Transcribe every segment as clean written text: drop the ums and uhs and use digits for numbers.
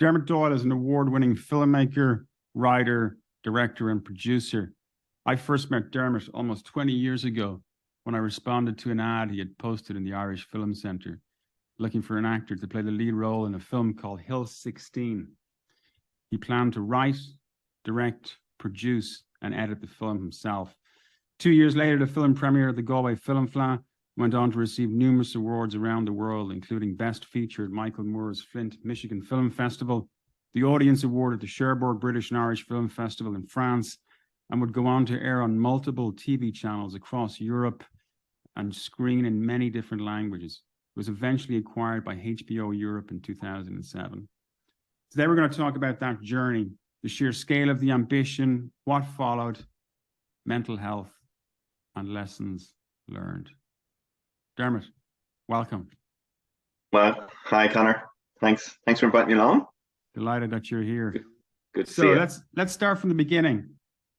Dermot Doyle is an award-winning filmmaker, writer, director, and producer. I first met Dermot almost 20 years ago when I responded to an ad he had posted in the Irish Film Centre, looking for an actor to play the lead role in a film called Hill 16. He planned to write, direct, produce, and edit the film himself. 2 years later, the film premiere at the Galway Film Fleadh went on to receive numerous awards around the world, including Best Feature at Michael Moore's Flint, Michigan Film Festival, the Audience Award at the Cherbourg British and Irish Film Festival in France, and would go on to air on multiple TV channels across Europe and screen in many different languages. It was eventually acquired by HBO Europe in 2007. Today we're going to talk about that journey, the sheer scale of the ambition, what followed, mental health, and lessons learned. Dermot, welcome. Well, hi Conor. Thanks for inviting me along. Delighted that you're here. Good to see you. So let's start from the beginning.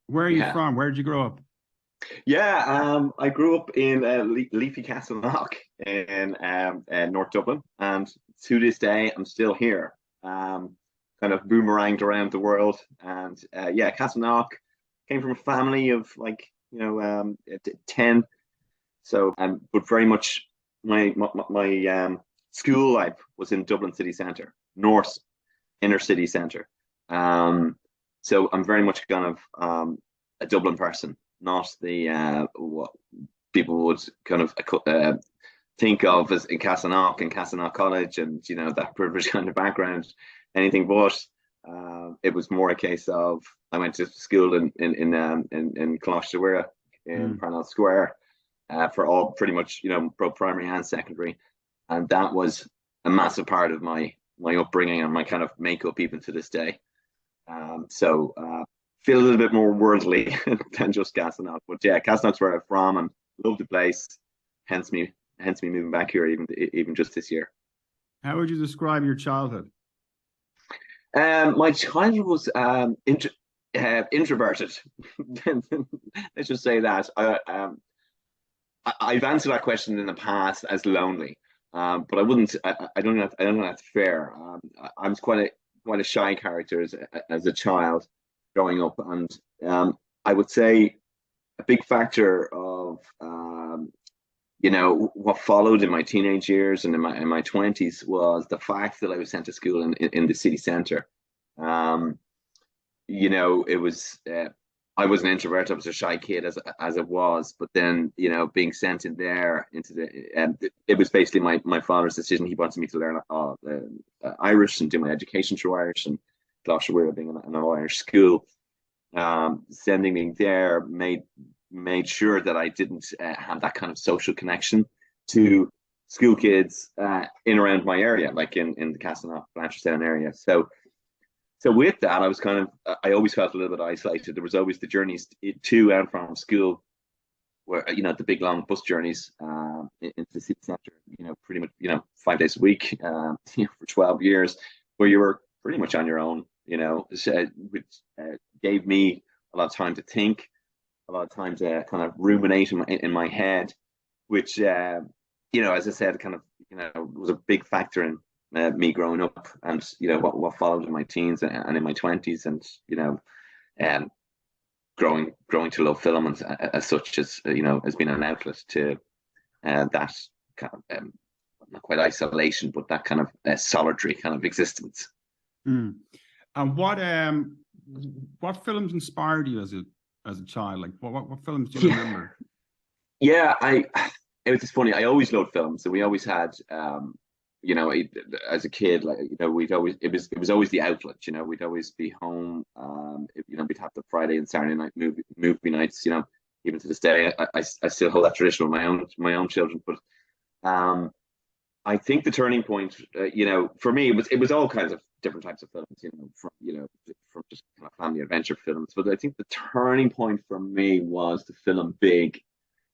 Where are you from? Where did you grow up? Yeah, I grew up in leafy Castleknock in North Dublin, and to this day I'm still here. Kind of boomeranged around the world, and Castleknock came from a family of 10. So, but very much my school life was in Dublin city centre, north inner city centre. So I'm very much kind of a Dublin person, not the what people would kind of think of as in Castleknock and Castleknock College, and that privileged kind of background, anything but. It was more a case of I went to school in Closh in Parnell Square. For all pretty much, both primary and secondary. And that was a massive part of my upbringing and my kind of makeup even to this day. So feel a little bit more worldly than just Castleknock. But yeah, Castleknock's where I'm from and love the place. Hence me moving back here even just this year. How would you describe your childhood? My childhood was introverted. Let's just say that. I've answered that question in the past as lonely, but I wouldn't. I don't know. I don't know that's fair. I was quite a shy character as a child growing up, and I would say a big factor of what followed in my teenage years and in my 20s was the fact that I was sent to school in the city centre. It was. I was an introvert. I was a shy kid as it was, but then being sent in there into it was basically my father's decision. He wanted me to learn Irish and do my education through Irish, and Closh being an Irish school, sending me there made sure that I didn't have that kind of social connection to school kids in around my area, like in the Castleknock, Blanchardstown area. So with that, I always felt a little bit isolated. There was always the journeys to and from school, where the big long bus journeys into the city centre. Pretty much 5 days a week for 12 years, where you were pretty much on your own. Which gave me a lot of time to think, a lot of time to kind of ruminate in my head, which as I said, kind of was a big factor in me growing up, and what followed in my teens and in my 20s, and growing to love film and as such as has been an outlet to that kind of not quite isolation, but that kind of solitary kind of existence. And what films inspired you as a child? Like what films do you remember? Yeah, it was just funny. I always loved films, and we always had as a kid, it was always the outlet. We'd always be home. We'd have the Friday and Saturday night movie nights. Even to this day, I still hold that tradition with my own children. But I think the turning point, for me, it was all kinds of different types of films. From just kind of family adventure films. But I think the turning point for me was the film Big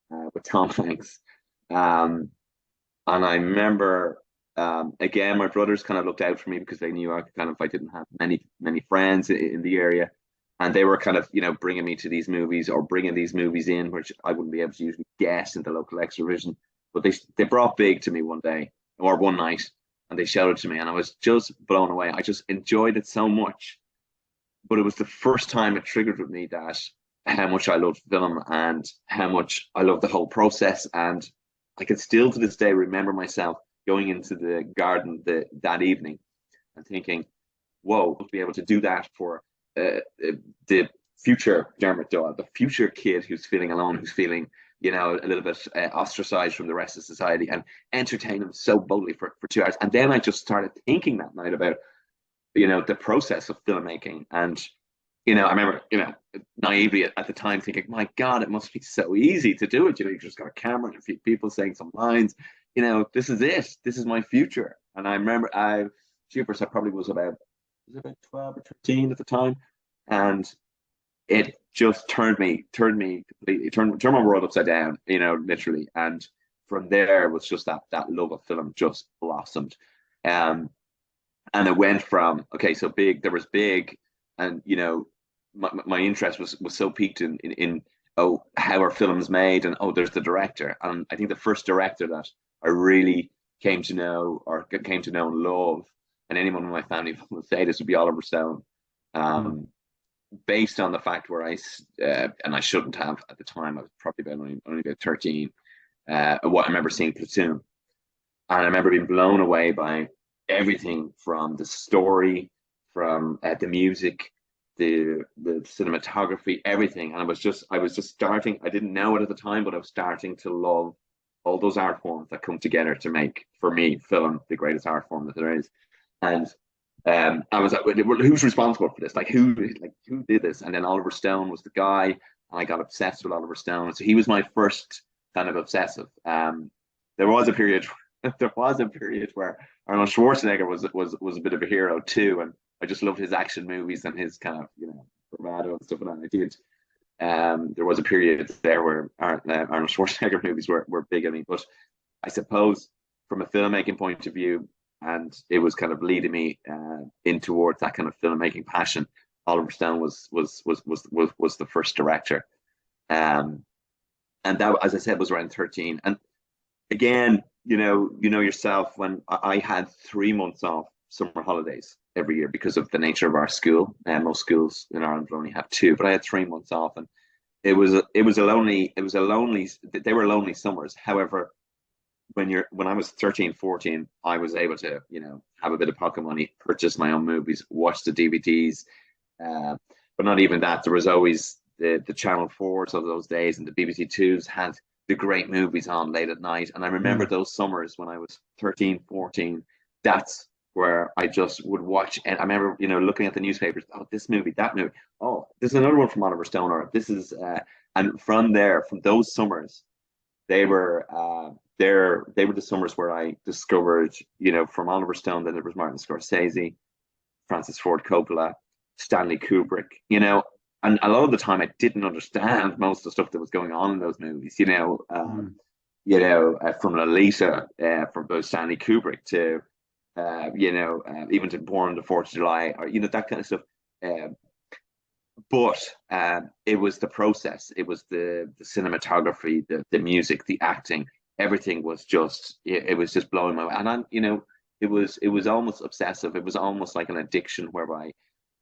with Tom Hanks, and I remember. Again, my brothers kind of looked out for me because they knew I didn't have many friends in the area, and they were kind of bringing me to these movies or bringing these movies in, which I wouldn't be able to usually get in the local exhibition. But they brought Big to me one day or one night, and they showed it to me, and I was just blown away. I just enjoyed it so much. But it was the first time it triggered with me that how much I loved film and how much I loved the whole process. And I can still to this day remember myself going into the garden that evening and thinking, whoa, to be able to do that for the future Dermot Doyle, the future kid who's feeling alone, who's feeling, you know, a little bit ostracized from the rest of society, and entertain him so boldly for 2 hours. And then I just started thinking that night about, you know, the process of filmmaking. And, you know, I remember, you know, naively at the time thinking, my God, it must be so easy to do it. You know, you just got a camera and a few people saying some lines, you know, this is it. This is my future. And I remember Jeepers, I probably was about 12 or 13 at the time. And it just turned me completely, turned my world upside down, you know, literally. And from there it was just that love of film just blossomed. And it went from, okay, so big, there was big, and, you know, my interest was so piqued in oh, how are films made, and oh, there's the director. And I think the first director that I really came to know and love, and anyone in my family will say this, would be Oliver Stone. Based on the fact where and I shouldn't have at the time, I was probably only about 13. What I remember seeing Platoon, and I remember being blown away by everything from the story, from the music, the cinematography, everything. And I was just starting. I didn't know it at the time, but I was starting to love all those art forms that come together to make, for me, film the greatest art form that there is. And I was like, who's responsible for this? Like who did this? And then Oliver Stone was the guy, and I got obsessed with Oliver Stone. So he was my first kind of obsessive. There was a period where Arnold Schwarzenegger was a bit of a hero too, and I just loved his action movies and his kind of, you know, bravado and stuff like that. I did. There was a period there where Arnold Schwarzenegger movies were big on me, but I suppose from a filmmaking point of view, and it was kind of leading me in towards that kind of filmmaking passion. Oliver Stone was the first director, and that, as I said, was around 13. And again, you know yourself, when I had 3 months off summer holidays every year because of the nature of our school, and most schools in Ireland only have 2, but I had 3 months off, and they were lonely summers. However, when I was 13, 14, I was able to, you know, have a bit of pocket money, purchase my own movies, watch the DVDs, but not even that. There was always the Channel 4s of those days, and the BBC 2s had the great movies on late at night. And I remember those summers when I was 13, 14, that's where I just would watch. And I remember, you know, looking at the newspapers, oh, this movie, that movie, oh, there's another one from Oliver Stone, or this is, and from those summers, they were the summers where I discovered, you know, from Oliver Stone, then there was Martin Scorsese, Francis Ford Coppola, Stanley Kubrick, you know. And a lot of the time I didn't understand most of the stuff that was going on in those movies, you know. From Lolita, from both Stanley Kubrick to, even to Born on the 4th of July, or, you know, that kind of stuff. But it was the process, it was the cinematography, the music, the acting, everything was just, it was just blowing my way. And it was almost obsessive. It was almost like an addiction, whereby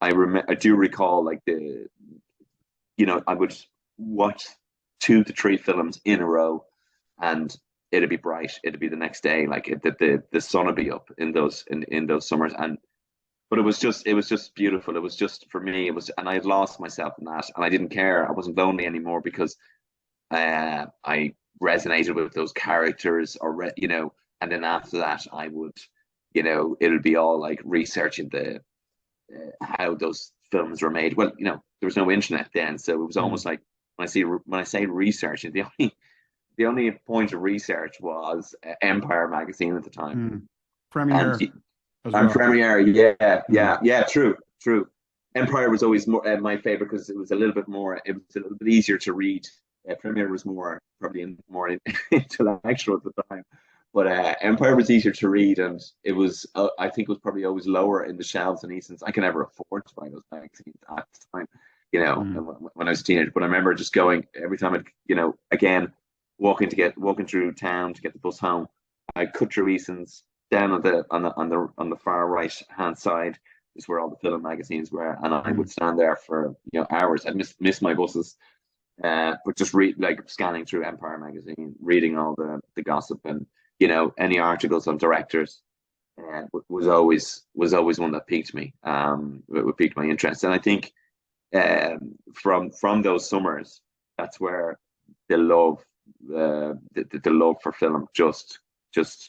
I do recall, like, I would watch 2 to 3 films in a row, and it'd be bright. It'd be the next day, like the sun would be up in those summers. But it was just beautiful. It was just, for me, and I had lost myself in that, and I didn't care. I wasn't lonely anymore because I resonated with those characters, and then after that, I would, it'll be all like researching how those films were made. Well, there was no internet then, so it was almost like, when I say researching, the only point of research was Empire magazine at the time. Premiere. And Premiere, yeah, true. Empire was always more my favorite because it was a little bit easier to read. Premiere was probably more intellectual at the time, but Empire was easier to read, and it was I think it was probably always lower in the shelves in Easton's. I can never afford to buy those magazines at the time, when I was a teenager. But I remember just going every time again walking through town to get the bus home. I'd cut through Easton's, down on the far right hand side is where all the film magazines were, and I would stand there for hours. I'd miss my buses, but just read, like, scanning through Empire magazine, reading all the gossip, and any articles on directors. Was always one that piqued me. It piqued my interest, and I think from those summers, that's where the love for film just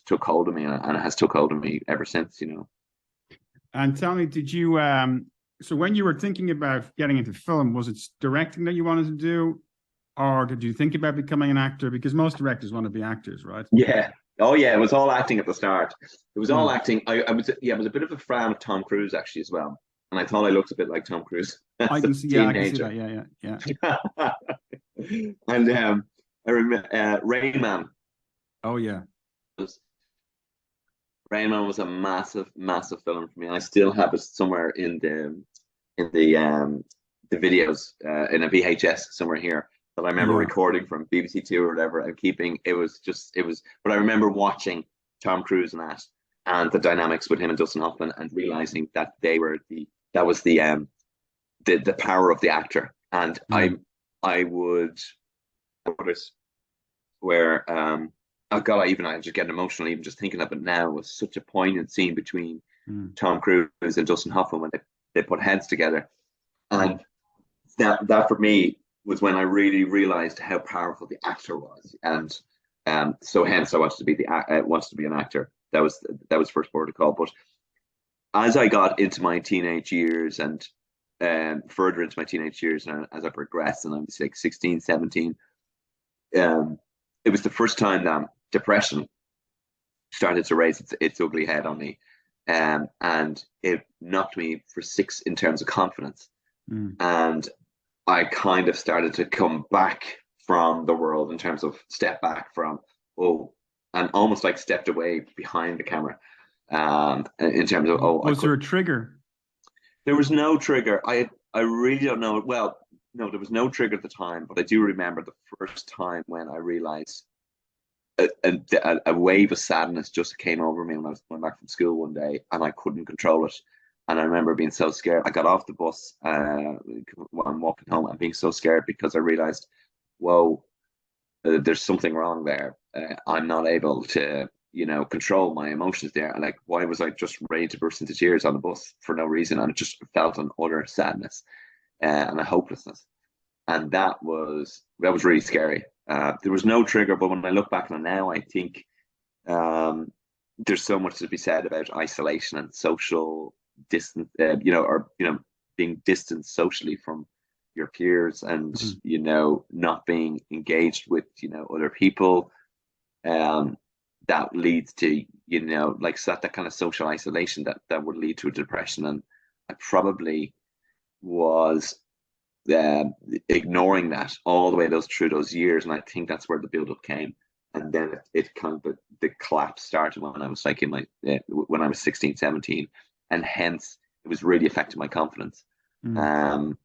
took hold of me, and it has took hold of me ever since. And tell me, did you so when you were thinking about getting into film, was it directing that you wanted to do, or did you think about becoming an actor? Because most directors want to be actors, right? Yeah. Oh yeah, it was all acting at the start. It was all acting. I was a bit of a fan of Tom Cruise actually as well, and I thought I looked a bit like Tom Cruise. I can see that. Yeah. And I remember Rain Man. Oh yeah. Rain Man was a massive film for me. I still have it somewhere in the videos in a VHS somewhere here that I remember recording from BBC Two or whatever, and keeping. It was. But I remember watching Tom Cruise and the dynamics with him and Dustin Hoffman, and realizing that that was the power of the actor. And I would notice where oh God, I just get emotional even just thinking of it now. It was such a poignant scene between Tom Cruise and Dustin Hoffman when they put heads together, and that for me was when I really realized how powerful the actor was, and so hence I wanted to be an actor. That was first protocol. But as I got into my teenage years and further into my teenage years, and as I progressed, and I was like 16, 17, it was the first time that depression started to raise its ugly head on me, and it knocked me for six in terms of confidence, and I kind of started to come back from the world in terms of step back from and almost like stepped away behind the camera, in terms of was there a trigger? There was no trigger. I really don't know. Well, no, there was no trigger at the time, but I do remember the first time when I realized a wave of sadness just came over me when I was coming back from school one day, and I couldn't control it. And I remember being so scared. I got off the bus while I'm walking home, and being so scared because I realized, whoa, there's something wrong there. I'm not able to, control my emotions there. And like, why was I just ready to burst into tears on the bus for no reason? And it just felt an utter sadness and a hopelessness. And that was really scary. There was no trigger, but when I look back on it now, I think there's so much to be said about isolation and social distance, being distant socially from your peers, and not being engaged with other people, that leads to like that kind of social isolation that would lead to a depression. And I probably was ignoring that all the way through those years, and I think that's where the build-up came. And then it kind of the collapse started when I was like when I was 16, 17, and hence it was really affecting my confidence. Did you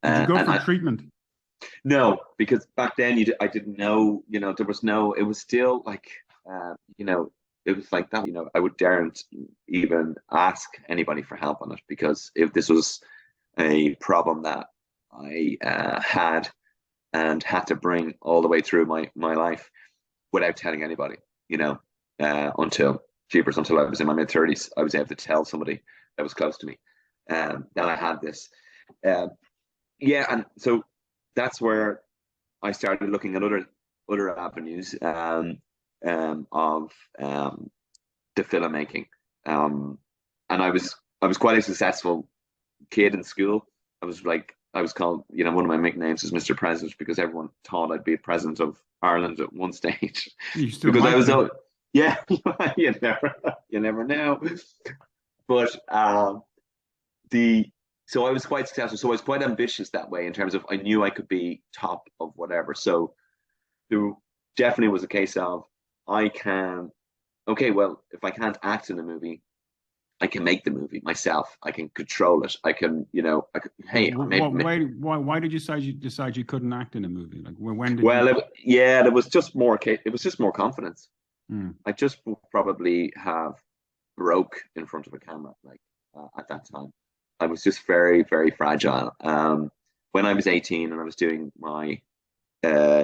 go for treatment? No, because back then I didn't know. There was no. It was still like it was like that. I would daren't even ask anybody for help on it, because if this was a problem that I had and had to bring all the way through my life without telling anybody, until I was in my mid-30s, I was able to tell somebody that was close to me that I had this. And so that's where I started looking at other avenues of the filmmaking. And I was quite a successful kid in school. I was called, one of my nicknames is Mr. President, because everyone thought I'd be president of Ireland at one stage. Because I was yeah, you never know. But so I was quite successful. So I was quite ambitious that way, in terms of I knew I could be top of whatever. So there definitely was a case of if I can't act in a movie, I can make the movie myself. I can control it. I can, why did you decide you couldn't act in a movie? Like when did there was just more confidence. I just probably have broke in front of a camera, like at that time. I was just very, very fragile. When I was 18 and I was doing my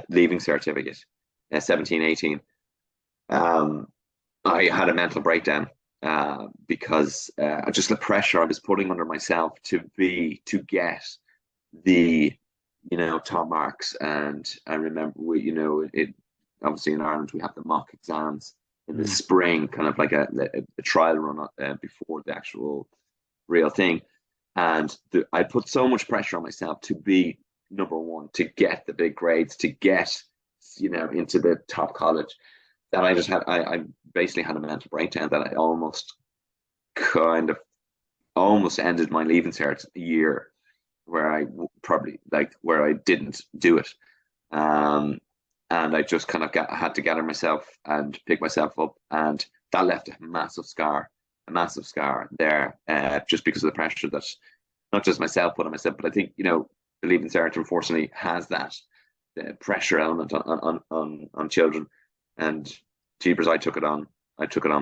leaving certificate, 17, 18, I had a mental breakdown because just the pressure I was putting under myself to get the, top marks. And I remember it obviously in Ireland we have the mock exams in the spring, kind of like a trial run before the actual real thing. And I put so much pressure on myself to be number one, to get the big grades, to get, into the top college, that I basically had a mental breakdown that I almost ended my leaving cert year, where I probably where I didn't do it. And I just kind of had to gather myself and pick myself up, and that left a massive scar there, just because of the pressure that not just myself put on myself, but I think the leaving cert unfortunately has that pressure element on children, and jeepers, I took it on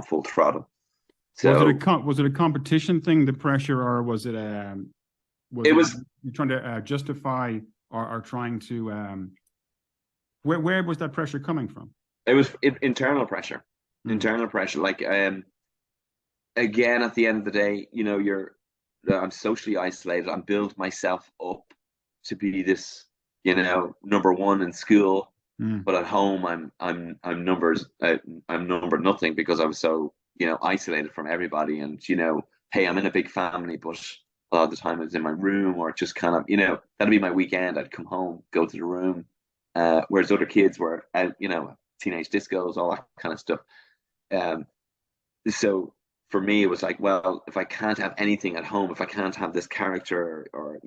full throttle. So was it a competition thing, the pressure, or was it you trying to justify or trying to where was that pressure coming from? It was internal pressure. Internal pressure. Like again, at the end of the day, I'm socially isolated. I'm build myself up to be this, number one in school, but at home I'm number nothing, because I was so isolated from everybody. And hey, I'm in a big family, but a lot of the time I was in my room, or just kind of that'd be my weekend. I'd come home, go to the room, whereas other kids were out, teenage discos, all that kind of stuff. So for me, it was like, well, if I can't have anything at home, if I can't have this character or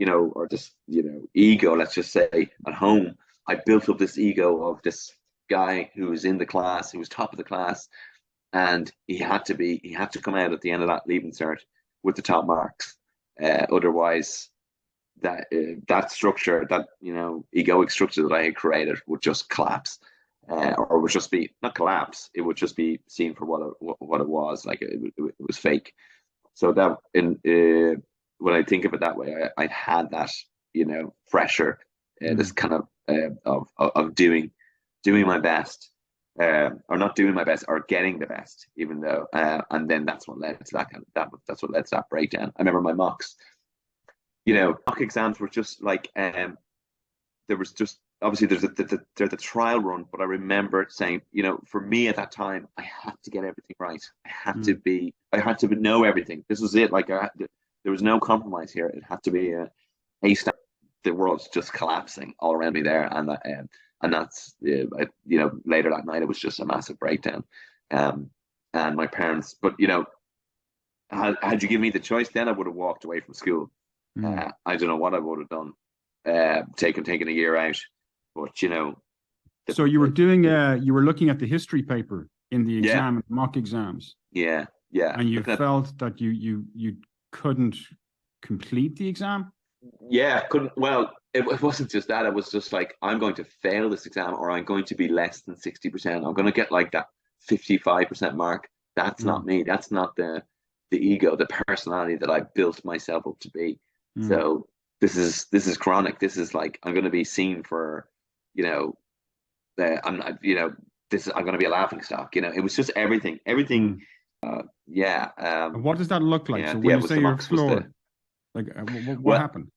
this, ego, let's just say, at home, I built up this ego of this guy who was in the class, who was top of the class, and he had to come out at the end of that leaving cert with the top marks. Otherwise, that structure, that egoic structure that I had created, would just collapse. Or would just be not collapse. It would just be seen for what it was. Like it was fake. So that when I think of it that way, I had that pressure, this kind of doing my best, or not doing my best, or getting the best, even though, and then that's what led to that's what led to that breakdown. I remember my mocks. Mock exams were just like there was just. Obviously, there's the trial run, but I remember saying, for me at that time, I had to get everything right. I had to know everything. This was it. Like there was no compromise here. It had to be a star. The world's just collapsing all around me there, and that's later that night, it was just a massive breakdown. And my parents, but had you given me the choice, then I would have walked away from school. I don't know what I would have done. Taken a year out. But so you were doing you were looking at the history paper in the exam, mock exams. Yeah. And you felt that you couldn't complete the exam? Yeah, couldn't. Well, it wasn't just that. It was just like, I'm going to fail this exam, or I'm going to be less than 60%. I'm going to get like that 55% mark. That's not me. That's not the ego, the personality that I built myself up to be. So this is chronic. This is like, I'm going to be seen for, I'm going to be a laughing stock. It was just everything. What does that look like? So when you say you're floored, what happened?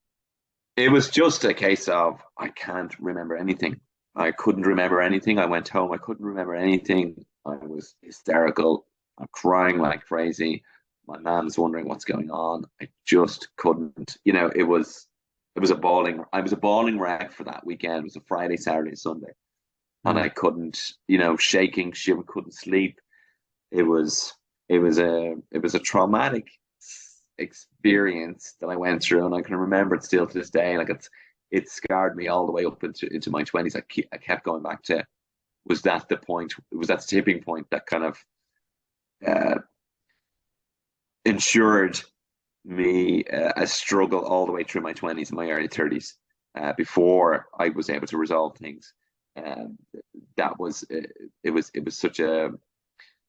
It was just a case of, I can't remember anything. I couldn't remember anything. I went home. I couldn't remember anything. I was hysterical. I'm crying like crazy. My mom's wondering what's going on. I just couldn't. It was a bawling. I was a bawling wreck for that weekend. It was a Friday, Saturday, Sunday, and I couldn't. Shaking, shiver, couldn't sleep. It was a traumatic experience that I went through, and I can remember it still to this day. Like it scarred me all the way up into my 20s. I kept going back to, was that the point? Was that the tipping point that kind of ensured me a struggle all the way through my 20s and my early 30s, before I was able to resolve things. That was it was such a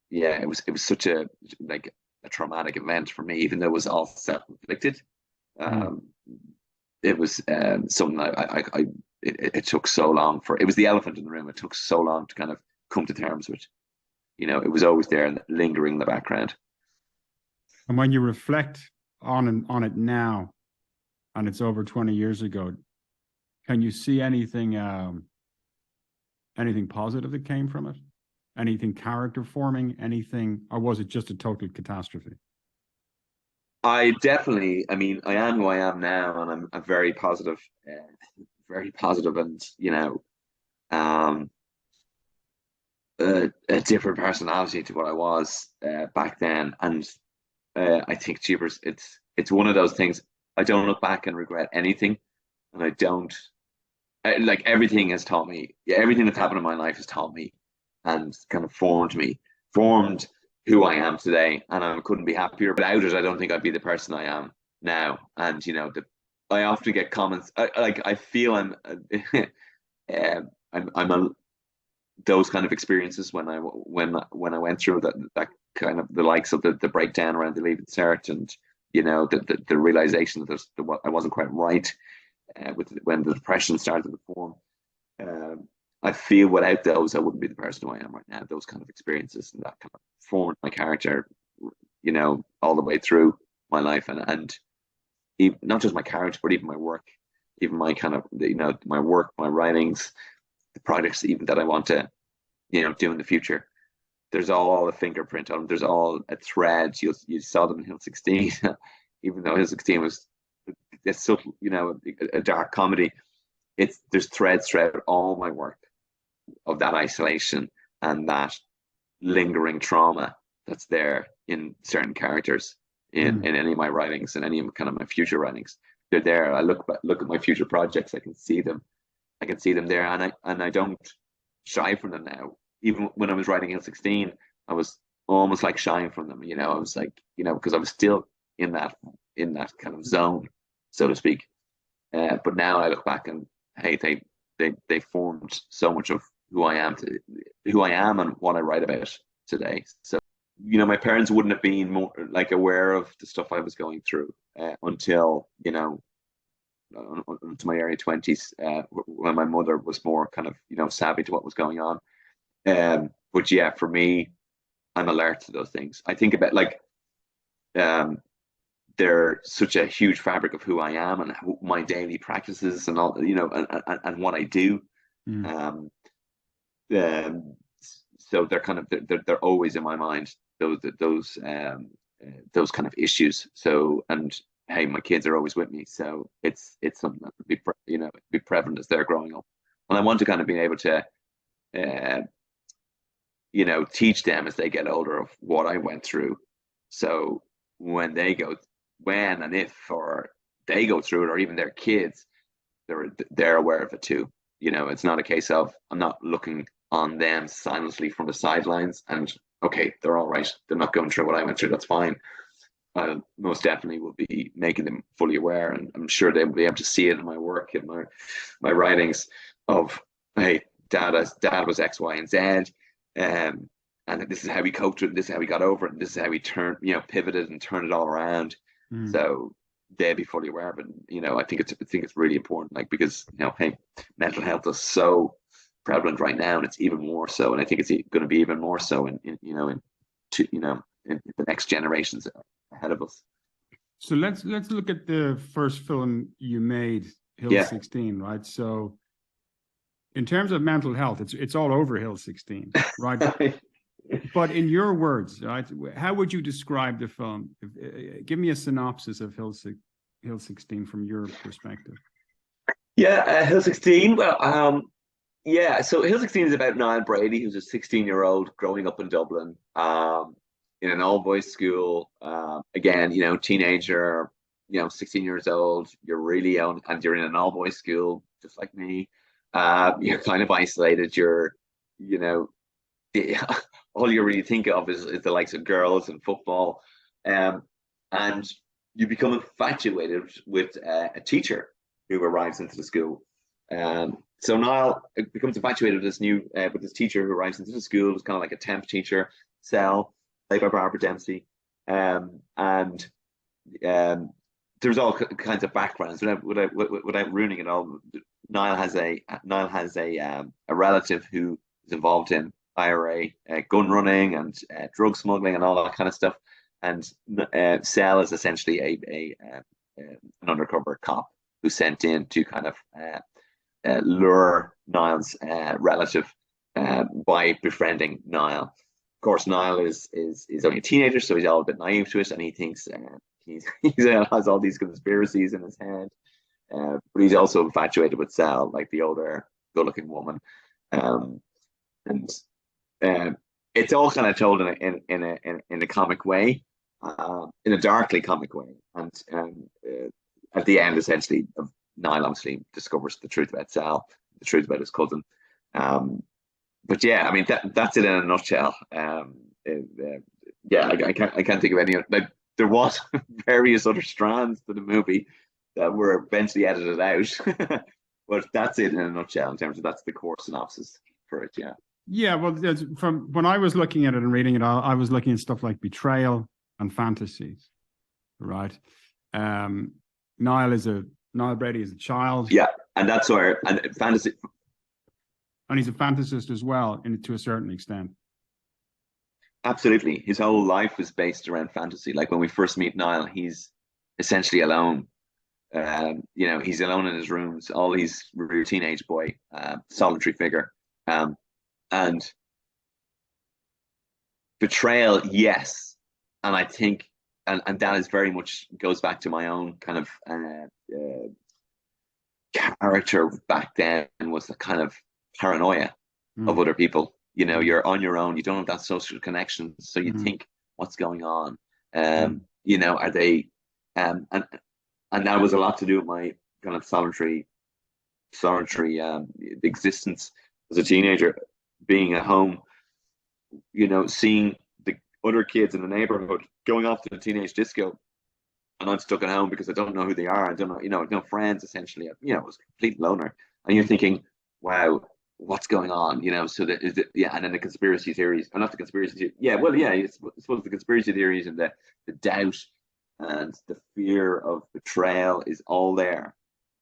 yeah, it was such a like a traumatic event for me, even though it was all self-inflicted. Mm. Um, it was something it took so long for. It was the elephant in the room. It took so long to kind of come to terms with. It was always there and lingering in the background. And when you reflect on it now, and it's over 20 years ago, can you see anything positive that came from it? Anything character forming? Anything, or was it just a total catastrophe? I definitely, I mean, I am who I am now, and I'm very positive, and um, a different personality to what I was back then. And I think, Jeepers, it's one of those things. I don't look back and regret anything, and I don't like everything has taught me. Yeah, everything that's happened in my life has taught me, and kind of formed who I am today. And I couldn't be happier. Without it, I don't think I'd be the person I am now. And I often get comments. I feel I'm a those kind of experiences when I went through that kind of the likes of the breakdown around the leaving cert, and the realization that I wasn't quite right with when the depression started to form. I feel without those, I wouldn't be the person who I am right now. Those kind of experiences and that kind of formed my character, all the way through my life, and even, not just my character, but even my work, even my kind of my work, my writings, the projects even that I want to do in the future. There's all a fingerprint on them. There's all a thread. You saw them in Hill 16, even though Hill 16 was it's so a dark comedy. There's threads throughout all my work of that isolation and that lingering trauma that's there in certain characters in any of my writings and any of kind of my future writings. They're there. I look at my future projects. I can see them. I can see them there, and I don't shy from them now. Even when I was writing Hill 16, I was almost like shying from them. I was like, because I was still in that kind of zone, so to speak. But now I look back and hey, they formed so much of who I am and what I write about today. So my parents wouldn't have been more like aware of the stuff I was going through until into my early 20s, when my mother was more kind of savvy to what was going on. But yeah, for me, I'm alert to those things. I think about like um, they're such a huge fabric of who I am and my daily practices and all, and what I do. Mm. Um, um, so they're kind of they're always in my mind. Those kind of issues. So, and hey, my kids are always with me, so it's something that would be prevalent as they're growing up, and I want to kind of be able to uh, teach them as they get older of what I went through. So when and if or they go through it, or even their kids, they're aware of it too. It's not a case of I'm not looking on them silently from the sidelines and okay, they're all right. They're not going through what I went through. That's fine. I most definitely will be making them fully aware, and I'm sure they'll be able to see it in my work, in my writings of hey, dad was X, Y, and Z, and this is how we coped with it, this is how we got over it, and this is how we turned, pivoted and turned it all around. Mm. So they'll be fully aware of it. I think it's really important, like because hey, mental health is so prevalent right now, and it's even more so, and I think it's going to be even more so in the next generations ahead of us. So let's look at the first film you made, Hill 16, right? So in terms of mental health, it's all over Hill 16, right? But in your words, right, how would you describe the film? Give me a synopsis of Hill 16 from your perspective. Yeah, Hill 16. Well, yeah. So Hill 16 is about Niall Brady, who's a 16-year-old growing up in Dublin, in an all-boys school. Again, teenager, 16 years old. You're really young, and you're in an all-boys school, just like me. You're kind of isolated. All you really think of is the likes of girls and football, and you become infatuated with a teacher who arrives into the school. So Niall becomes infatuated with this teacher who arrives into the school. It's kind of like a temp teacher. Cell, played by Barbara Dempsey, and there's all kinds of backgrounds without ruining it all. Niall has a relative who is involved in IRA gun running and drug smuggling and all that kind of stuff. And Cell is essentially an undercover cop who's sent in to kind of lure Niall's relative by befriending Niall. Of course, Niall is only a teenager, so he's all a bit naive to it, and he thinks he has all these conspiracies in his head. But he's also infatuated with Sal, like the older, good-looking woman, and it's all kind of told in a comic way, in a darkly comic way, and at the end, essentially, Niall obviously discovers the truth about Sal, the truth about his cousin. But yeah, I mean that's it in a nutshell. Yeah, I can't think of any. Like there was various other strands to the movie that were eventually edited out, but that's it in a nutshell in terms of that's the core synopsis for it. Yeah. Yeah, well, from when I was looking at it and reading it, I was looking at stuff like betrayal and fantasies, right? Niall Brady is a child. Yeah, and that's where and fantasy. And he's a fantasist as well, to a certain extent. Absolutely. His whole life is based around fantasy. Like when we first meet Niall, he's essentially alone. He's alone in his rooms. All he's a teenage boy, solitary figure. And betrayal, yes. And I think, and that is very much goes back to my own kind of character back then, was the kind of paranoia of other people. You're on your own, you don't have that social connection, so you think, what's going on? Are they and that was a lot to do with my kind of solitary existence as a teenager, being at home, seeing the other kids in the neighborhood going off to the teenage disco, and I'm stuck at home because I don't know who they are. I don't know, no friends essentially. I was a complete loner, and you're thinking, wow, what's going on? So and then the conspiracy theories, or not the conspiracy theories. Yeah, well, yeah, I suppose the conspiracy theories and the doubt and the fear of betrayal is all there,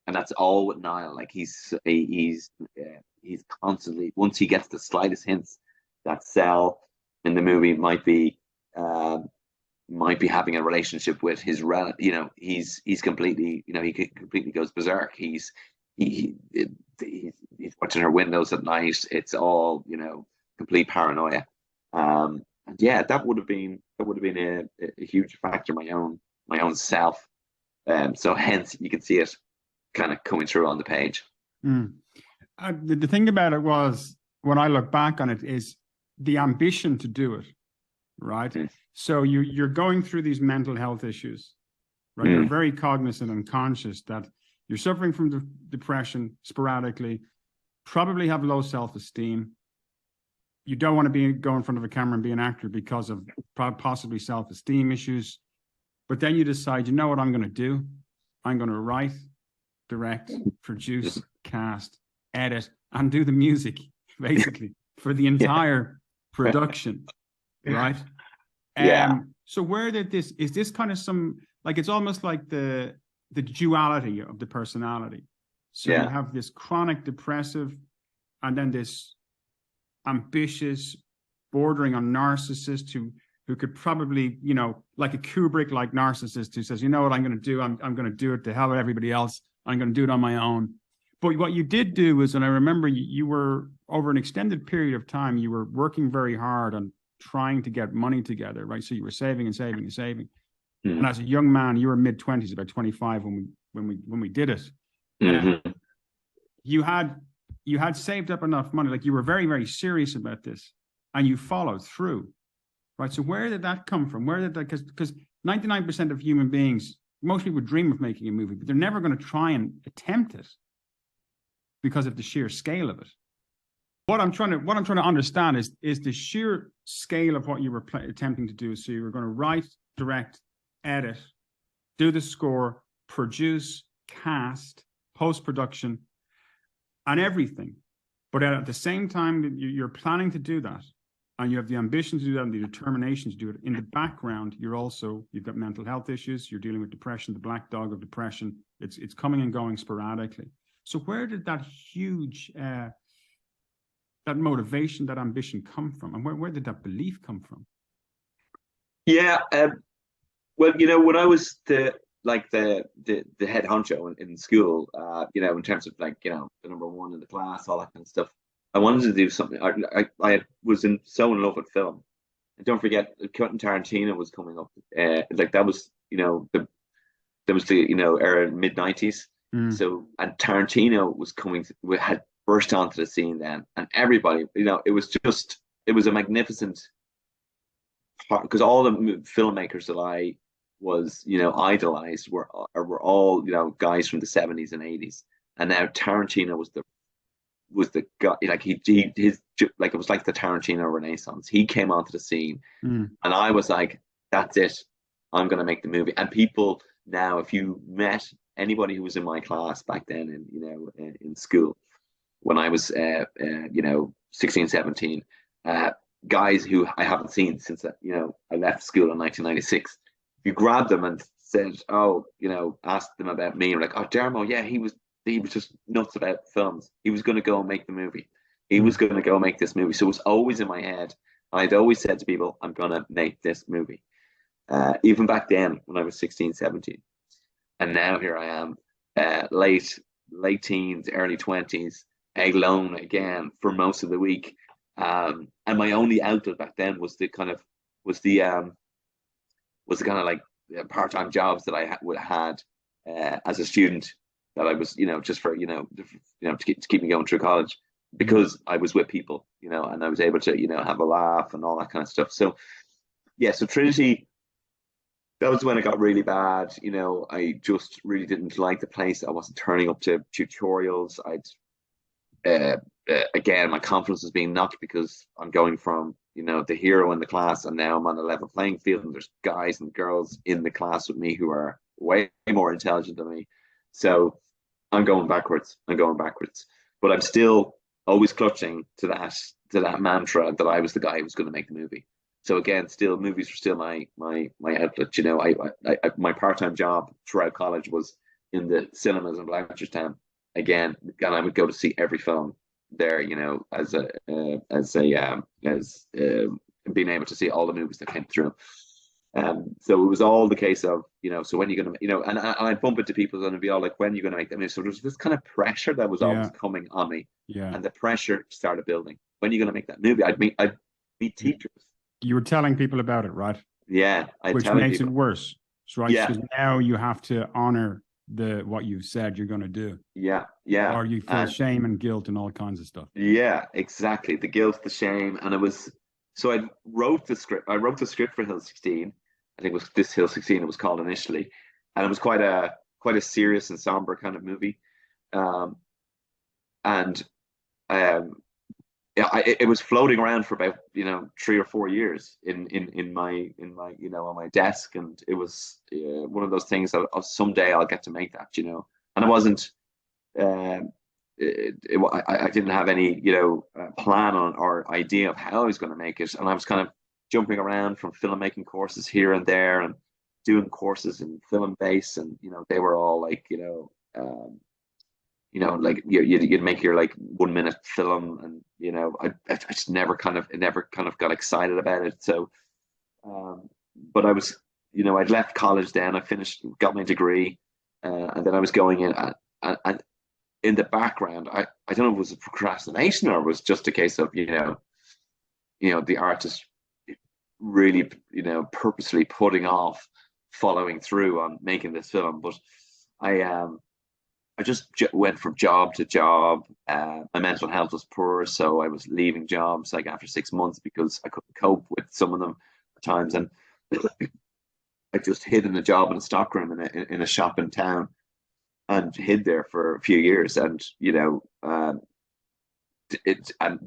and that's all with Niall. Like he's constantly, once he gets the slightest hints that Sal in the movie might be having a relationship with his relative, he's completely, he completely goes berserk. He's watching her windows at night. It's all, complete paranoia. And yeah, that would have been a huge factor, my own self. So hence you can see it kind of coming through on the page. The thing about it was, when I look back on it, is the ambition to do it, right? So you're going through these mental health issues, right? You're very cognizant and conscious that you're suffering from depression sporadically, probably have low self-esteem. You don't want to go in front of a camera and be an actor because of possibly self-esteem issues. But then you decide, you know what I'm going to do? I'm going to write, direct, produce, cast, edit, and do the music, basically, for the entire production, right? So where did is this kind of it's almost like the duality of the personality. So you have this chronic depressive, and then this ambitious, bordering on narcissist who could probably, like a Kubrick-like narcissist who says, you know what I'm going to do? I'm going to do it to hell with everybody else. I'm going to do it on my own. But what you did do is, and I remember you were, over an extended period of time, you were working very hard on trying to get money together, right? So you were saving and saving and saving. And as a young man, you were mid-20s, about 25 when we did it. You had saved up enough money, like you were very, very serious about this, and you followed through, right? So where did that come from? Where did that, because 99% of human beings, most people dream of making a movie, but they're never going to try and attempt it because of the sheer scale of it. What I'm trying to understand is the sheer scale of what you were attempting to do. So you were going to write, direct, edit, do the score, produce, cast, post-production, and everything. But at the same time that you're planning to do that, and you have the ambition to do that and the determination to do it. In the background, you've got mental health issues. You're dealing with depression, the black dog of depression. It's coming and going sporadically. So where did that huge that motivation, that ambition come from, and where did that belief come from? Yeah, well, when I was the head honcho in school, in terms of like, the number one in the class, all that kind of stuff, I wanted to do something. I was so in love with film. And don't forget, Quentin Tarantino was coming up. Like that was, there was the, era mid-90s. So, and Tarantino was had burst onto the scene then, and everybody, it was a magnificent part, because all the filmmakers that I was, idolized were all, guys from the 70s and 80s. And now Tarantino was the guy, like his like, it was like the Tarantino Renaissance. He came onto the scene, and I was like, that's it, I'm gonna make the movie. And people now, if you met anybody who was in my class back then, in school, when I was 16, 17, guys who I haven't seen since I left school in 1996, if you grabbed them and said, asked them about me, and like, oh, Dermot, yeah, he was just nuts about films. He was going to go and make the movie. He was going to go make this movie. So it was always in my head. I'd always said to people, I'm going to make this movie. Even back then when I was 16, 17. And now here I am, late teens, early 20s, alone again for most of the week. And my only outlet back then was the kind of like part-time jobs that I had as a student, that I was, just for, to keep me going through college, because I was with people, and I was able to, have a laugh and all that kind of stuff. So, yeah, so Trinity, that was when it got really bad. I just really didn't like the place. I wasn't turning up to tutorials. Again, my confidence was being knocked, because I'm going from, the hero in the class, and now I'm on a level playing field, and there's guys and girls in the class with me who are way more intelligent than me. So I'm going backwards. But I'm still always clutching to that mantra that I was the guy who was going to make the movie. So again, still, movies were still my outlet. My part-time job throughout college was in the cinemas in Blanchardstown. Again, and I would go to see every film there. As being able to see all the movies that came through. So it was all the case of, so when are you going to, and I'd bump into people and it'd be all like, when are you going to make them? So there was this kind of pressure that was always coming on me. Yeah. And the pressure started building. When are you going to make that movie? I'd meet teachers. You were telling people about it, right? Yeah. Which makes it worse. Right? Yeah. So now you have to honor what you've said you're going to do. Yeah. Yeah. Or you feel shame and guilt and all kinds of stuff. Yeah, exactly. The guilt, the shame. And so I wrote the script for Hill 16. I think it was this Hill 16 it was called initially. And it was quite a serious and somber kind of movie. It was floating around for about 3 or 4 years in my on my desk, and it was one of those things that someday I'll get to make that, and I wasn't I didn't have any plan on or idea of how I was going to make it, and I was kind of jumping around from filmmaking courses here and there, and doing courses in film base, and they were all like like you'd make your like 1 minute film, and I just never kind of got excited about it. So, but I was I'd left college then. I got my degree, and then I was going in, and in the background, I don't know if it was a procrastination or it was just a case of the artist really purposely putting off following through on making this film, but I just went from job to job. My mental health was poor, so I was leaving jobs like after 6 months because I couldn't cope with some of them at times. And I just hid in a job in a stockroom in a shop in town, and hid there for a few years. And I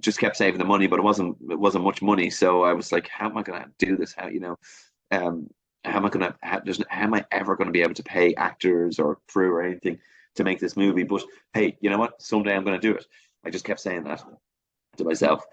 just kept saving the money, but it wasn't much money. So I was like, how am I going to do this? How am I ever going to be able to pay actors or crew or anything to make this movie? But hey, you know what? Someday I'm going to do it. I just kept saying that to myself.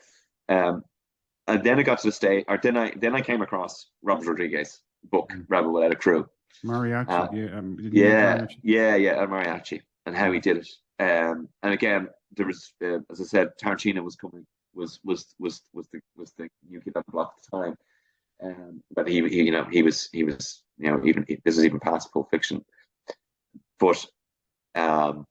And then it got to the stage, or then I came across Robert Rodriguez book, Rebel Without a Crew. Mariachi, yeah, didn't he make Yeah, mariachi? yeah, Mariachi, and how he did it. And again, there was, as I said, Tarantino was coming, was the new kid on the block at the time. But he was, even this is even past Pulp Fiction, but um,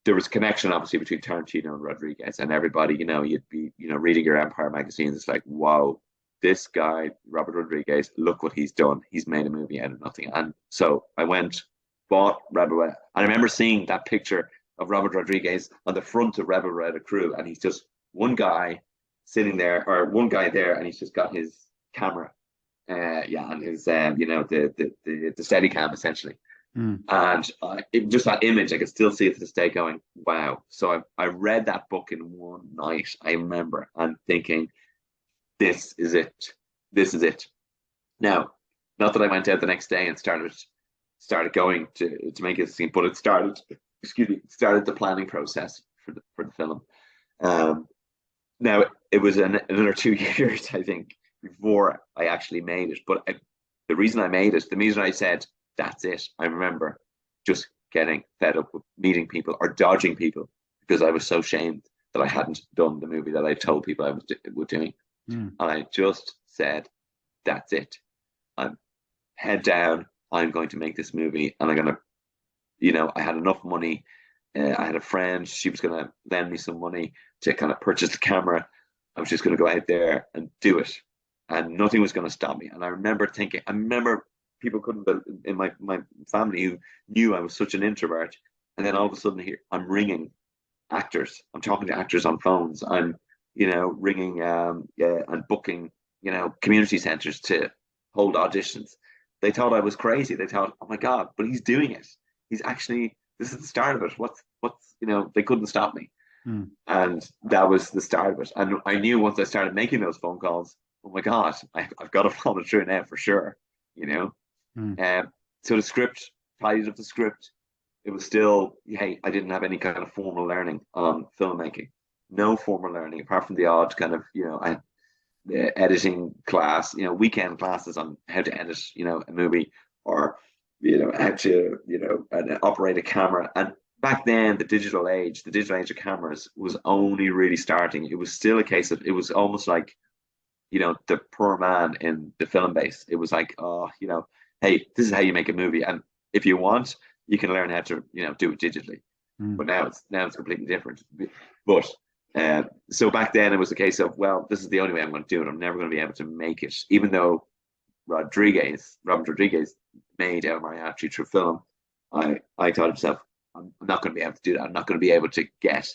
there was a connection obviously between Tarantino and Rodriguez, and everybody, you'd be, reading your Empire magazines. It's like, wow, this guy, Robert Rodriguez, look what he's done. He's made a movie out of nothing. And so I went, bought Rebel, and I remember seeing that picture of Robert Rodriguez on the front of Rebel Without a Crew, and he's just one guy sitting there, or one guy there, and he's just got his camera, and his, the steady cam essentially. And just that image, I can still see it to this day going, wow. So I read that book in one night, I remember, and thinking, this is it. This is it. Now, not that I went out the next day and started going to make it scene, but it started the planning process for the film. Now, it was another 2 years, I think, before I actually made it. But the reason I made it, the reason I said, that's it. I remember just getting fed up with meeting people or dodging people because I was so ashamed that I hadn't done the movie that I told people I was doing. And I just said, that's it. I'm head down. I'm going to make this movie, and I'm going to, I had enough money. I had a friend. She was going to lend me some money to kind of purchase the camera. I was just going to go out there and do it, and nothing was going to stop me. And I remember people couldn't, in my family, who knew I was such an introvert. And then all of a sudden here, I'm ringing actors. I'm talking to actors on phones. I'm, ringing and booking, community centers to hold auditions. They thought I was crazy. They thought, oh my God, but he's doing it. He's actually, this is the start of it. What's, they couldn't stop me. And that was the start of it. And I knew once I started making those phone calls, oh my God, I've got to follow through now for sure, So the script, tidied up the script. It was still, hey, I didn't have any kind of formal learning on filmmaking. No formal learning, apart from the odd kind of, I had editing class, weekend classes on how to edit, a movie, or, how to, operate a camera. And back then, the digital age of cameras was only really starting. It was still a case of, it was almost like, the poor man in the film base. It was like, oh, hey, this is how you make a movie. And if you want, you can learn how to, do it digitally. But now it's completely different. But so back then it was a case of, well, this is the only way I'm going to do it. I'm never going to be able to make it. Even though Robert Rodriguez made El Mariachi through film, I thought to myself, I'm not going to be able to do that. I'm not going to be able to get,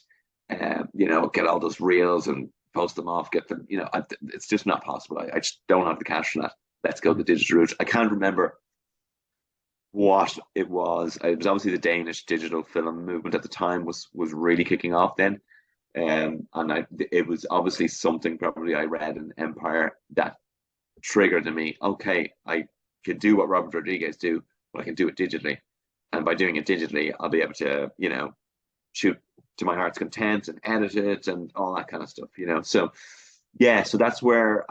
get all those reels and post them off, get them, it's just not possible. I just don't have the cash for that. Let's go the digital route. I can't remember what it was. It was obviously the Danish digital film movement at the time was really kicking off then. And it was obviously something probably I read in Empire that triggered in me. Okay, I can do what Robert Rodriguez do, but I can do it digitally. And by doing it digitally, I'll be able to, shoot to my heart's content and edit it and all that kind of stuff, So, yeah, so that's where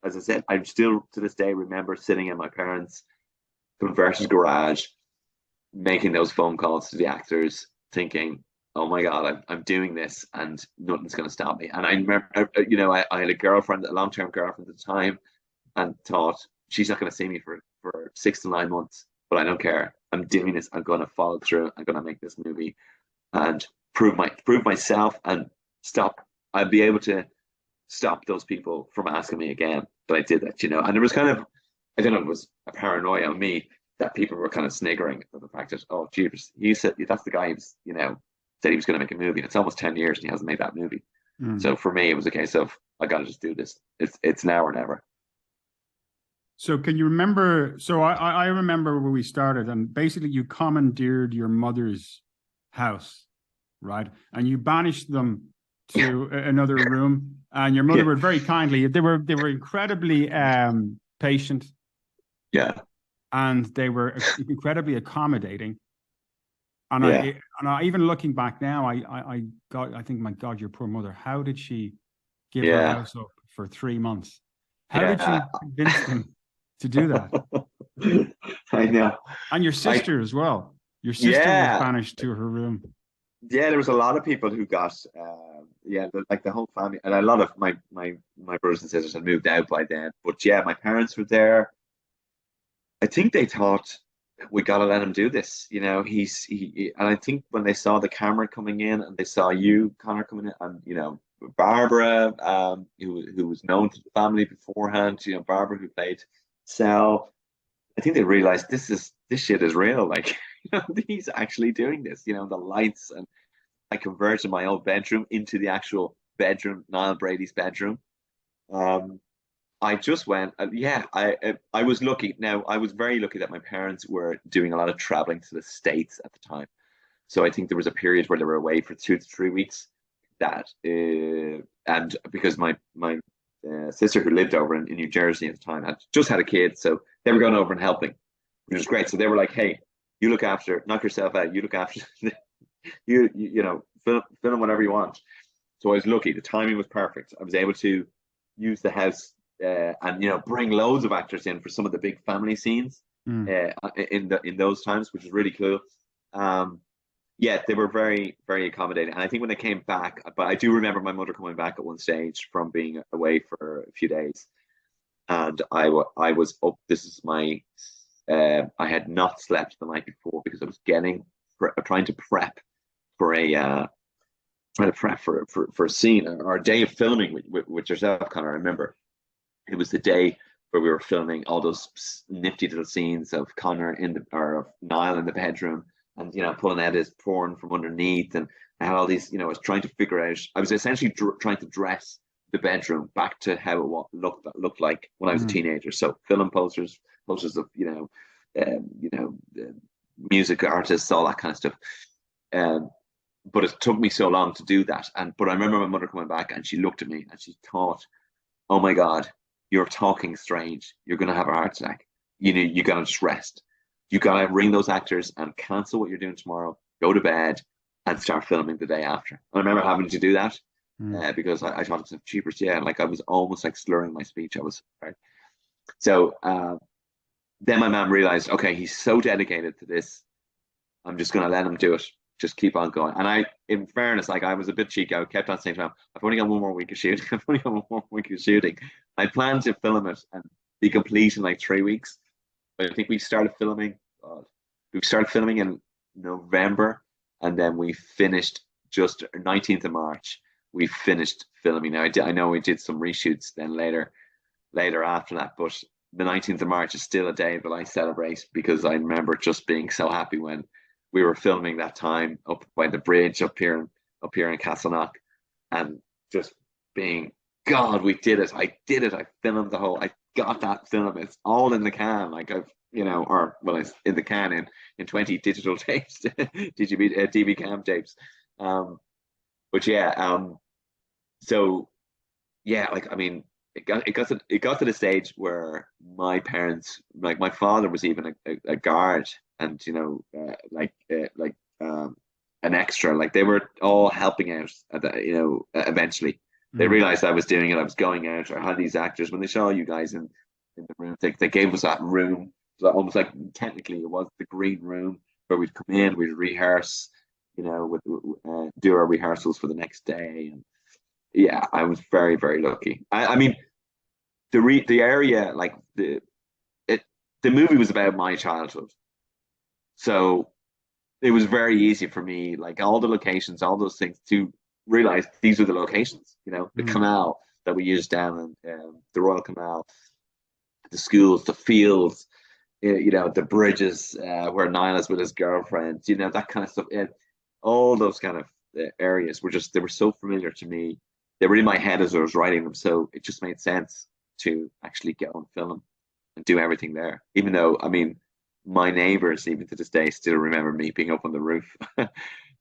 as I said, I still to this day remember sitting in my parents' converted garage, making those phone calls to the actors, thinking, oh my God, I'm doing this and nothing's going to stop me. And I remember, I had a long-term girlfriend at the time, and thought, she's not going to see me for 6 to 9 months, but I don't care. I'm doing this. I'm going to follow through. I'm going to make this movie and prove myself and stop. I'd be able to stop those people from asking me again that I did that, And there was kind of, I don't know, it was a paranoia on me that people were kind of sniggering at the fact that, oh, Jesus, you said that's the guy who's, said he was going to make a movie, and it's almost 10 years and he hasn't made that movie. So for me, it was a case of, I got to just do this. It's now or never. So can you remember? So I remember where we started, and basically you commandeered your mother's house, right? And you banished them to another room, and your mother were very kindly. They were incredibly patient. Yeah. And they were incredibly accommodating. And I even looking back now, I think, my God, your poor mother, how did she give her house up for 3 months. How did you convince them to do that? I know. And your sister as well. Your sister was banished to her room. Yeah, there was a lot of people who got, like the whole family, and a lot of my brothers and sisters had moved out by then. But yeah, my parents were there. I think they thought we got to let him do this. You know, and I think when they saw the camera coming in and they saw you, Conor, coming in, and you know, Barbara, who was known to the family beforehand, you know, Barbara who played Sal, I think they realized this shit is real. Like, you know, he's actually doing this. You know, the lights, and I converted my old bedroom into the actual bedroom, Niall Brady's bedroom. I just went, I was lucky. Now, I was very lucky that my parents were doing a lot of traveling to the States at the time. So I think there was a period where they were away for 2 to 3 weeks. And because my sister who lived over in New Jersey at the time had just had a kid, so they were going over and helping, which was great. So they were like, "Hey, you look after, knock yourself out. You look after, you know, film whatever you want." So I was lucky. The timing was perfect. I was able to use the house and, you know, bring loads of actors in for some of the big family scenes in those times, which is really cool. Yeah, they were very, very accommodating. And I think when they came back, but I do remember my mother coming back at one stage from being away for a few days. And I was up, this is my, I had not slept the night before because I was trying to prep for a scene or a day of filming with yourself, Conor. I remember it was the day where we were filming all those nifty little scenes of Conor or of Niall in the bedroom, and, you know, pulling out his porn from underneath, and I had all these, you know, I was trying to figure out. I was essentially trying to dress the bedroom back to how it looked like when I was a teenager. So film posters of, you know, music artists, all that kind of stuff. But it took me so long to do that. But I remember my mother coming back and she looked at me and she thought, "Oh my God, you're talking strange. You're going to have a heart attack. You know, you got to just rest. You got to ring those actors and cancel what you're doing tomorrow, go to bed and start filming the day after." And I remember having to do that because I thought it was cheapers. Yeah, like I was almost like slurring my speech. I was right. So then my mom realized, okay, he's so dedicated to this. I'm just going to let him do it. Just keep on going. And I, in fairness, like I was a bit cheeky. I kept on saying to him, "I've only got 1 more week of shooting. I've only got 1 more week of shooting." I planned to film it and be complete in like 3 weeks. But I think we started filming. We started filming in November, and then we finished just 19th of March. We finished filming. Now I know we did some reshoots then later after that, but the 19th of March is still a day that I celebrate because I remember just being so happy when we were filming that time up by the bridge up here in Castleknock, and just being, God, we did it. I did it. I filmed the whole. I got that film. It's all in the can. Like I've, you know, it's in the can in 20 digital tapes, DV cam tapes. But yeah, so yeah, like I mean, it got to the stage where my parents, like my father was even a guard, and, you know, an extra. Like they were all helping out. You know, eventually they realized I was doing it. I was going out. I had these actors when they saw you guys in the room. They gave us that room. So almost like technically it was the green room where we'd come in, we'd rehearse, you know, do our rehearsals for the next day. And yeah, I was very, very lucky. I mean, the area, like the movie was about my childhood, so it was very easy for me, like all the locations, all those things, to realize these were the locations. You know, the canal that we used down in the Royal Canal, the schools, the fields, you know, the bridges where Niall is with his girlfriend, you know, that kind of stuff. All those kind of areas they were so familiar to me. They were in my head as I was writing them, so it just made sense to actually get on film and do everything there. Even though, I mean, my neighbors, even to this day, still remember me being up on the roof, the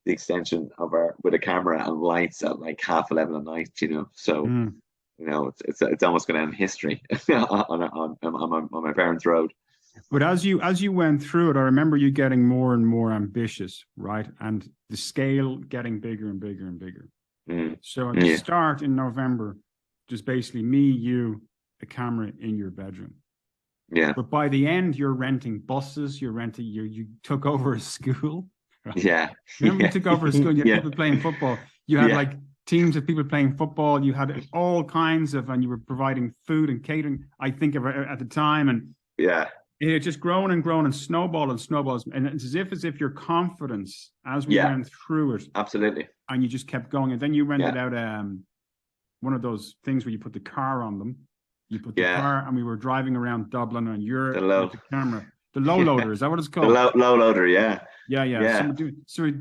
extension of with a camera and lights at like 11:30 at night. You know, so you know, it's almost going to end history on my parents' road. But as you went through it, I remember you getting more and more ambitious, right? And the scale getting bigger and bigger and bigger. So at the start in November, just basically me, you, a camera in your bedroom. Yeah. But by the end, you're renting buses, you took over a school. Right? Yeah. Remember, Yeah. you took over a school, you had Yeah. people playing football. You had Yeah. like teams of people playing football. You had all kinds of, and you were providing food and catering, I think, of at the time. And Yeah. it had just grown and grown and snowballed and snowballs. And it's as if your confidence as we Yeah. went through it, Absolutely. and you just kept going. And then you rented Yeah. out one of those things where you put the car on them. You put the Yeah. car, and we were driving around Dublin, and you're The low- with the camera. The low loader, is that what it's The called? low loader. Yeah. Yeah. Yeah. So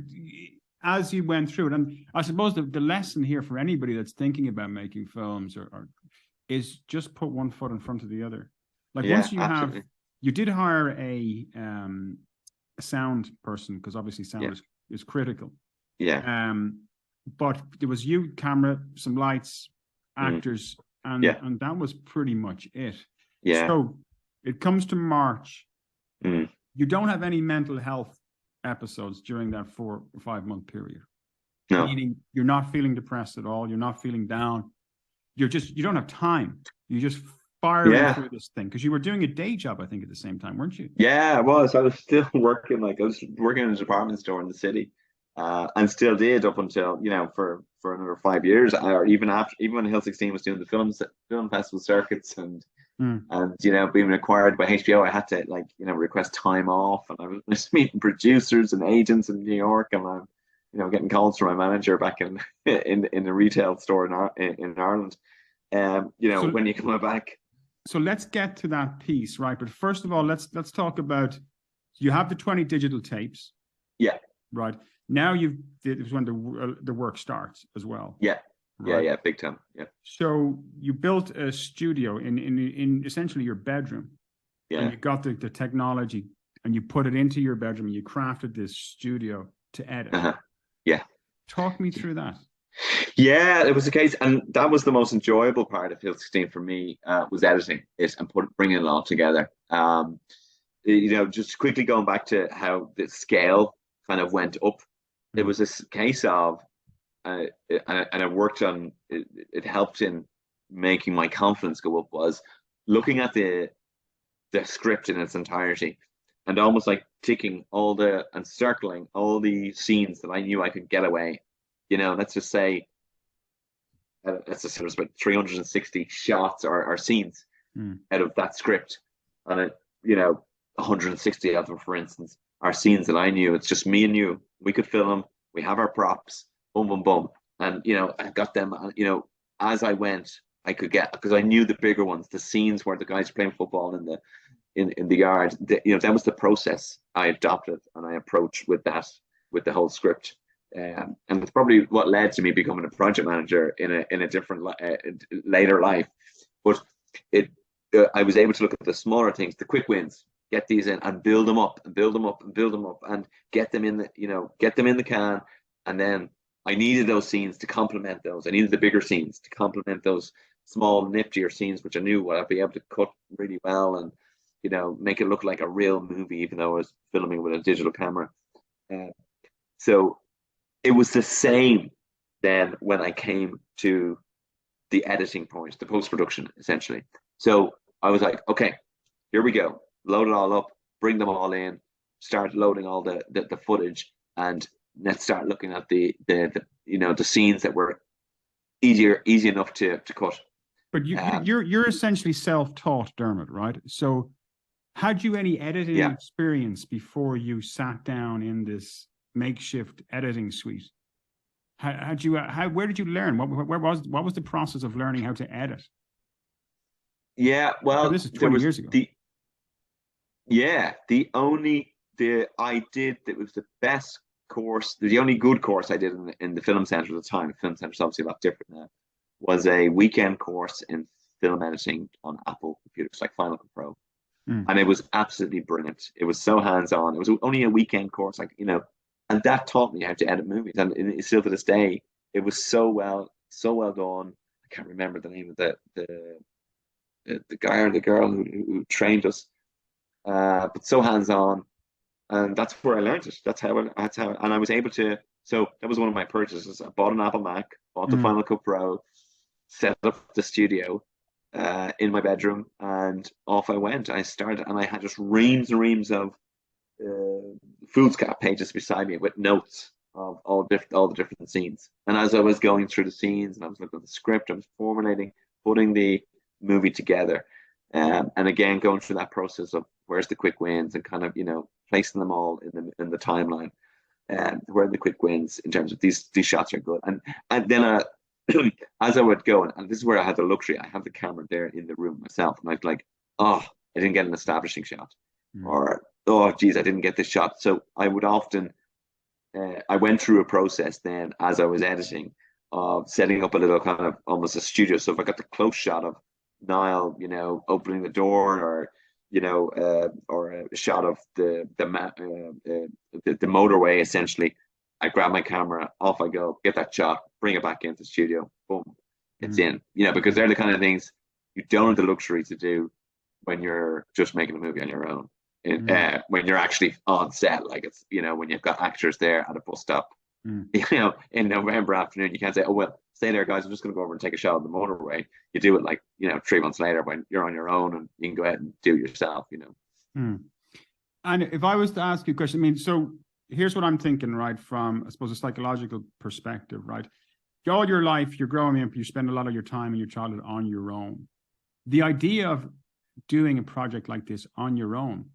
as you went through it, and I suppose the lesson here for anybody that's thinking about making films or is just put one foot in front of the other. Like Yeah, once you absolutely. you did hire a sound person, because obviously sound Yeah. is critical. Yeah. But there was you, camera, some lights, actors, and Yeah. and that was pretty much it. Yeah. So it comes to March. Mm. You don't have any mental health episodes during that 4 or 5 month period. No. Meaning you're not feeling depressed at all. You're not feeling down. You don't have time. You just firing Yeah. through this thing, because you were doing a day job, I think, at the same time, weren't you? Yeah, I was. I was still working. Like I was working in a department store in the city, and still did up until for another 5 years, or even after, even when Hill 16 was doing the film festival circuits and being acquired by HBO, I had to request time off, and I was just meeting producers and agents in New York, and I'm getting calls from my manager back in in a retail store in Ireland. So- when you come back. So let's get to that piece, right? But first of all, let's talk about, you have the 20 digital tapes. Yeah. Right. Now it was when the work starts as well. Yeah. Right? Yeah, big time. Yeah. So you built a studio in essentially your bedroom. Yeah. And you got the technology, and you put it into your bedroom, and you crafted this studio to edit. Uh-huh. Yeah. Talk me through that. Yeah, it was the case, and that was the most enjoyable part of Hill 16 for me, was editing it and bringing it all together. Just quickly going back to how the scale kind of went up. It was a case of, and it worked on. It helped in making my confidence go up. Was looking at the script in its entirety, and almost like ticking and circling all the scenes that I knew I could get away. Let's just say, there's about 360 shots or scenes out of that script, and 160 of them, for instance, are scenes that I knew it's just me and you. We could film them. We have our props. Boom, boom, boom, and I got them. As I went, I could get, because I knew the bigger ones, the scenes where the guys playing football in the yard. That was the process I adopted and I approached with the whole script. And it's probably what led to me becoming a project manager in a different later life. But I was able to look at the smaller things, the quick wins, get these in and build them up and build them up and build them up and get them in the can. And then I needed those scenes to complement those. I needed the bigger scenes to complement those small niftier scenes, which I knew I'd be able to cut really well and make it look like a real movie, even though I was filming with a digital camera. So it was the same then when I came to the editing point, the post-production, essentially. So I was like, okay, here we go. Load it all up, bring them all in, start loading all the footage, and let's start looking at the scenes that were easy enough to cut. But you're essentially self-taught, Dermot, right? So had you any editing experience before you sat down in this makeshift editing suite? Where did you learn? What was the process of learning how to edit? Yeah, well, this is 20 years ago. I did, it was the best course, the only good course I did in the film center at the time. Film center's obviously a lot different now. Was a weekend course in film editing on Apple computers, like Final Cut Pro. And it was absolutely brilliant. It was so hands-on. It was only a weekend course, and that taught me how to edit movies. And still to this day, it was so well done. I can't remember the name of the guy or the girl who trained us, but so hands-on. And that's where I learned it. And I was able to. So that was one of my purchases. I bought an Apple Mac, bought the Final Cut Pro, set up the studio in my bedroom, and off I went. I started, and I had just reams and reams of foolscap pages beside me with notes of all the different scenes. And as I was going through the scenes and I was looking at the script, I was formulating, putting the movie together, and again going through that process of where's the quick wins and kind of placing them all in the timeline. Where are the quick wins in terms of these shots are good, and then as I would go, and this is where I had the luxury. I have the camera there in the room myself, and I'd like, oh, I didn't get an establishing shot, or oh, geez, I didn't get this shot. So I would often, I went through a process then as I was editing of setting up a little kind of almost a studio. So if I got the close shot of Niall, opening the door, or a shot of the motorway, essentially, I grab my camera, off I go, get that shot, bring it back into the studio, boom, it's in. Because they're the kind of things you don't have the luxury to do when you're just making a movie on your own. When you're actually on set, like it's when you've got actors there at a bus stop, in November afternoon, you can't say, oh well, stay there guys, I'm just going to go over and take a shot on the motorway. You do it like 3 months later when you're on your own and you can go ahead and do it yourself. And if I was to ask you a question, I mean, so here's what I'm thinking, right, from I suppose a psychological perspective, right? All your life you're growing up, you spend a lot of your time in your childhood on your own. The idea of doing a project like this on your own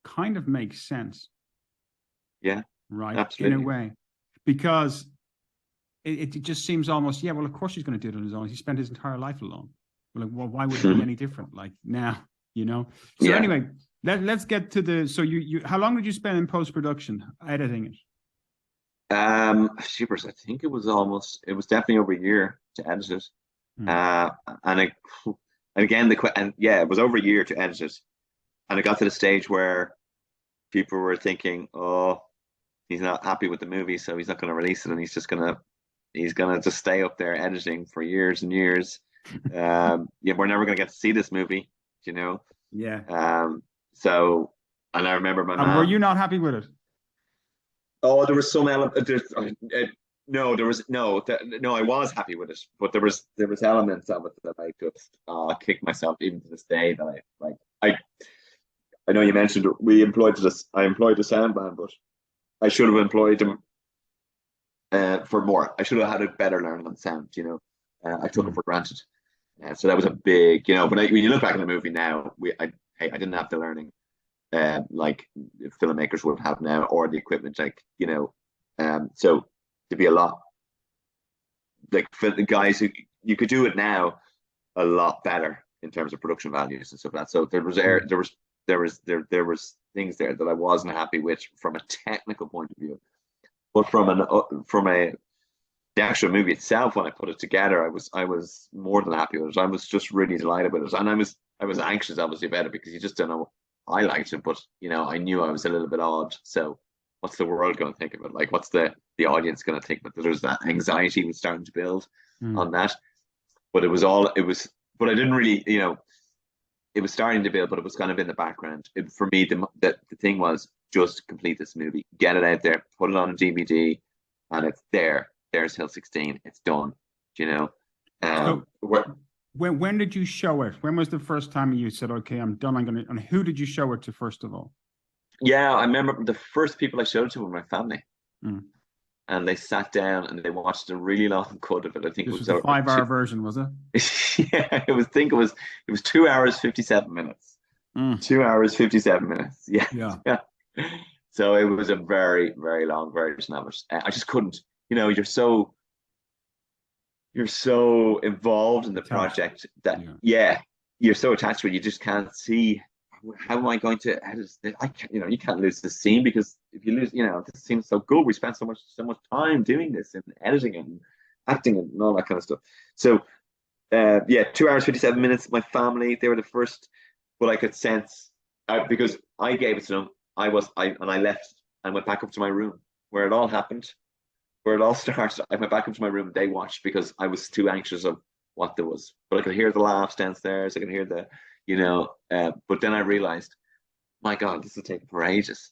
kind of makes sense. Yeah, right. Absolutely. In a way, because it just seems almost, yeah, well, of course he's going to do it on his own. He spent his entire life alone. Well, why would it be any different? Like now, So anyway, let's get to so you how long did you spend in post-production editing it? Super. I think it was definitely over a year to edit it. And again, it was over a year to edit it. And it got to the stage where people were thinking, oh, he's not happy with the movie, so he's not going to release it, and he's gonna just stay up there editing for years and years. We're never going to get to see this movie, Yeah. So, and I remember my mom. Were you not happy with it? Oh, there was some element. No, there was no. I was happy with it, but there was elements of it that I just kicked myself even to this day. That I know you mentioned I employed a sound man, but I should have employed him for more. I should have had a better learning on sound. I took it for granted. So that was a big, but when you look back at the movie now, I didn't have the learning like filmmakers would have now, or the equipment, so to be a lot like the guys who you could do it now a lot better in terms of production values and stuff like that. So there was things there that I wasn't happy with from a technical point of view, but from the actual movie itself, when I put it together, I was more than happy with it. I was just really delighted with it, and I was anxious obviously about it because you just don't know. I liked it, but I knew I was a little bit odd. So what's the world going to think of it? Like, what's the audience going to think? But there's that anxiety was starting to build on that. But but I didn't really, it was starting to build, but it was kind of in the background. For me, the thing was just complete this movie, get it out there, put it on a DVD, and it's there. There's Hill 16. It's done. When did you show it? When was the first time you said, "Okay, I'm done. And who did you show it to first of all? Yeah, I remember the first people I showed it to were my family, and they sat down and they watched a really long cut of it. I think This was a 5-hour version, was it? Yeah, it was 2 hours 57 minutes. 2 hours 57 minutes. Yeah. So it was a very, very long version of it. I just couldn't. You're so involved in the project that you're so attached to it. You just can't see, how am I going to edit this? You can't lose the scene, because if you lose, this seems so good. We spent so much time doing this and editing it and acting and all that kind of stuff. So 2 hours 57 minutes. My family, they were the first, but I could sense, because I gave it to them. I left and went back up to my room where it all happened, where it all started. I went back up to my room. They watched because I was too anxious of what there was. But I could hear the laughs downstairs. I could hear the, but then I realized, my God, this is taking for ages,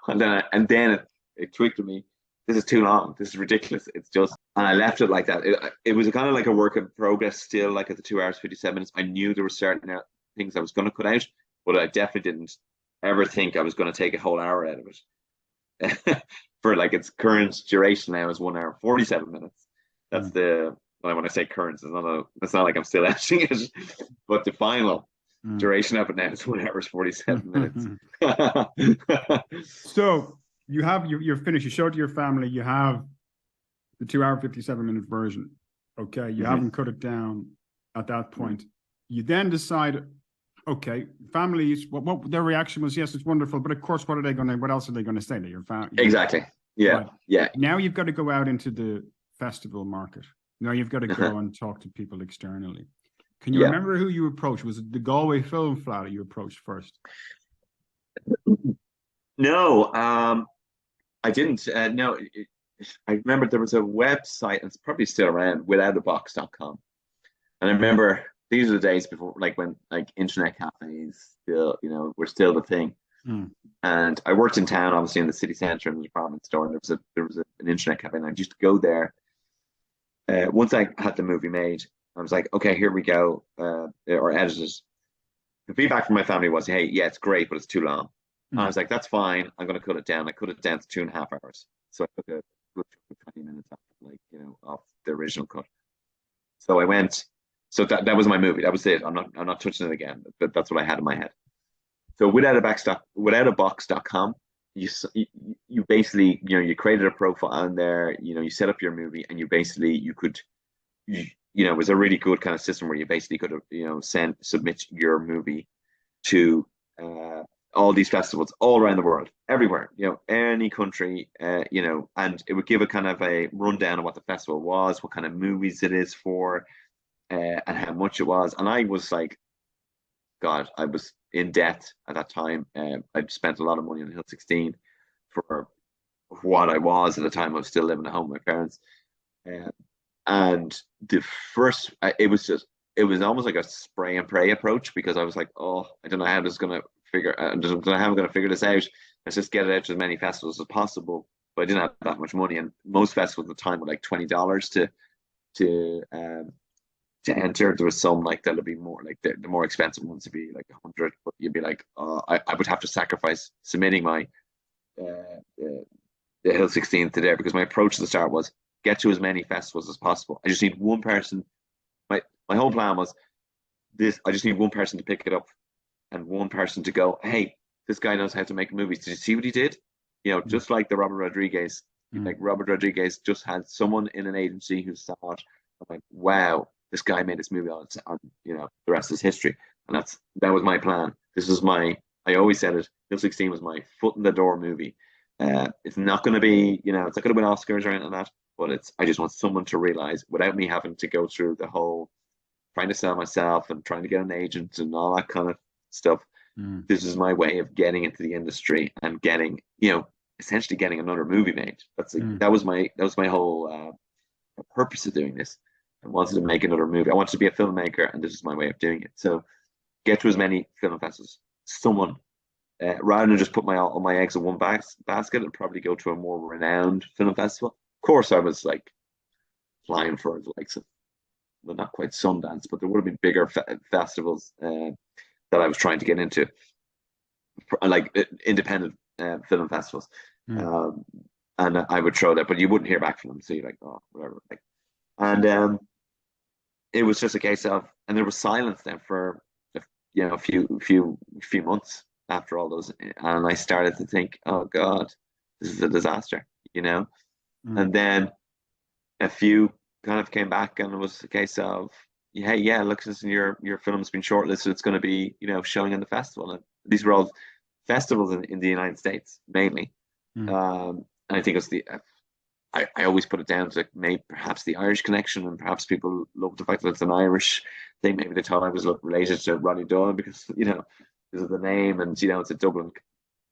And then it tweaked to me this is too long. This is ridiculous. It's just, and I left it like that. It was kind of like a work in progress still, like at the 2 hours, 57 minutes. I knew there were certain things I was going to cut out, but I definitely didn't ever think I was going to take a whole hour out of it. For like its current duration now is 1 hour, 47 minutes. That's when I say current, it's not like I'm still editing it, but the final duration of it now is 1 hour, 47 minutes. So you're finished. You show it to your family. You have the 2 hour, 57 minute version. Okay. You haven't cut it down at that point. You then decide, okay, families, what their reaction was, yes, it's wonderful, but of course, what else are they going to say to your family? Exactly. Yeah. Right. Yeah. Now you've got to go out into the festival market. Now you've got to go and talk to people externally. Can you remember who you approached? Was it the Galway Film Flat you approached first? No, I didn't. No, I remember there was a website, and it's probably still around, withoutabox.com. And I remember these are the days before, like when like internet cafes still, were still the thing. And I worked in town, obviously in the city centre in the department store, and there was an internet cafe, and I used to go there. Once I had the movie made, I was like, okay, here we go, or edited. The feedback from my family was, hey, yeah, it's great, but it's too long. And I was like, that's fine. I'm going to cut it down. I cut it down to 2.5 hours. So I took a good 20 minutes off, off the original cut. So I went. So that was my movie. That was it. I'm not touching it again. But that's what I had in my head. So withoutabox.com, you basically, you created a profile in there. You set up your movie, and it was a really good kind of system where you basically could, submit your movie to all these festivals all around the world, everywhere, any country, and it would give a kind of a rundown of what the festival was, what kind of movies it is for, and how much it was. And I was like, God, I was in debt at that time. I'd spent a lot of money on Hill 16 for what I was at the time. I was still living at home with my parents. And the first, it was almost like a spray and pray approach, because I was like, oh, I don't know how this is going to I don't know how I'm going to figure this out. Let's just get it out to as many festivals as possible. But I didn't have that much money, and most festivals at the time were like $20 to enter. There was some like that'll be more like the more expensive ones would be like 100, but you'd be like, I would have to sacrifice submitting my the Hill 16 to there, because my approach to the start was get to as many festivals as possible. I just need one person. My whole plan was this: I just need one person to pick it up, and one person to go, hey, this guy knows how to make movies. Did you see what he did? Just like the Robert Rodriguez. Like Robert Rodriguez just had someone in an agency who saw it. I'm like, wow, this guy made this movie on the rest is history. And that was my plan. I always said it, Hill 16 was my foot in the door movie. It's not going to be, it's not going to win Oscars or anything like that, but I just want someone to realize, without me having to go through the whole trying to sell myself and trying to get an agent and all that kind of stuff. This is my way of getting into the industry and getting, essentially getting another movie made. That was my whole purpose of doing this. I wanted to make another movie. I wanted to be a filmmaker, and this is my way of doing it. So get to as many film festivals. Someone, rather than just put all my eggs in one basket, and probably go to a more renowned film festival. Of course, I was like flying for the likes of, well, not quite Sundance, but there would have been bigger festivals that I was trying to get into, like independent film festivals. And I would throw that, but you wouldn't hear back from them. So you're like, oh, whatever. And it was just a case of, and there was silence then for a few months after all those, and I started to think, oh God, this is a disaster, And then a few kind of came back, and it was a case of, hey, yeah, look, listen, your film's been shortlisted. It's going to be, showing in the festival. And these were all festivals in the United States mainly. And I think it's I always put it down to maybe perhaps the Irish connection, and perhaps people love the fact that it's an Irish thing. Maybe they thought I was related to Rodney Doyle because because of the name, and it's a Dublin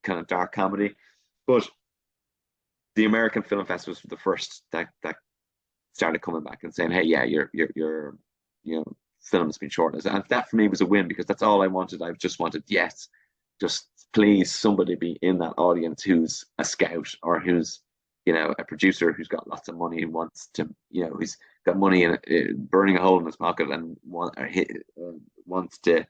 kind of dark comedy. But the American film festivals were the first that started coming back and saying, hey, yeah, your film's been shortlisted. And that for me was a win, because that's all I wanted. I just wanted, yes, just please somebody be in that audience who's a scout, or who's you know, a producer who's got lots of money and wants to, you know, who's got money and burning a hole in his pocket and wants to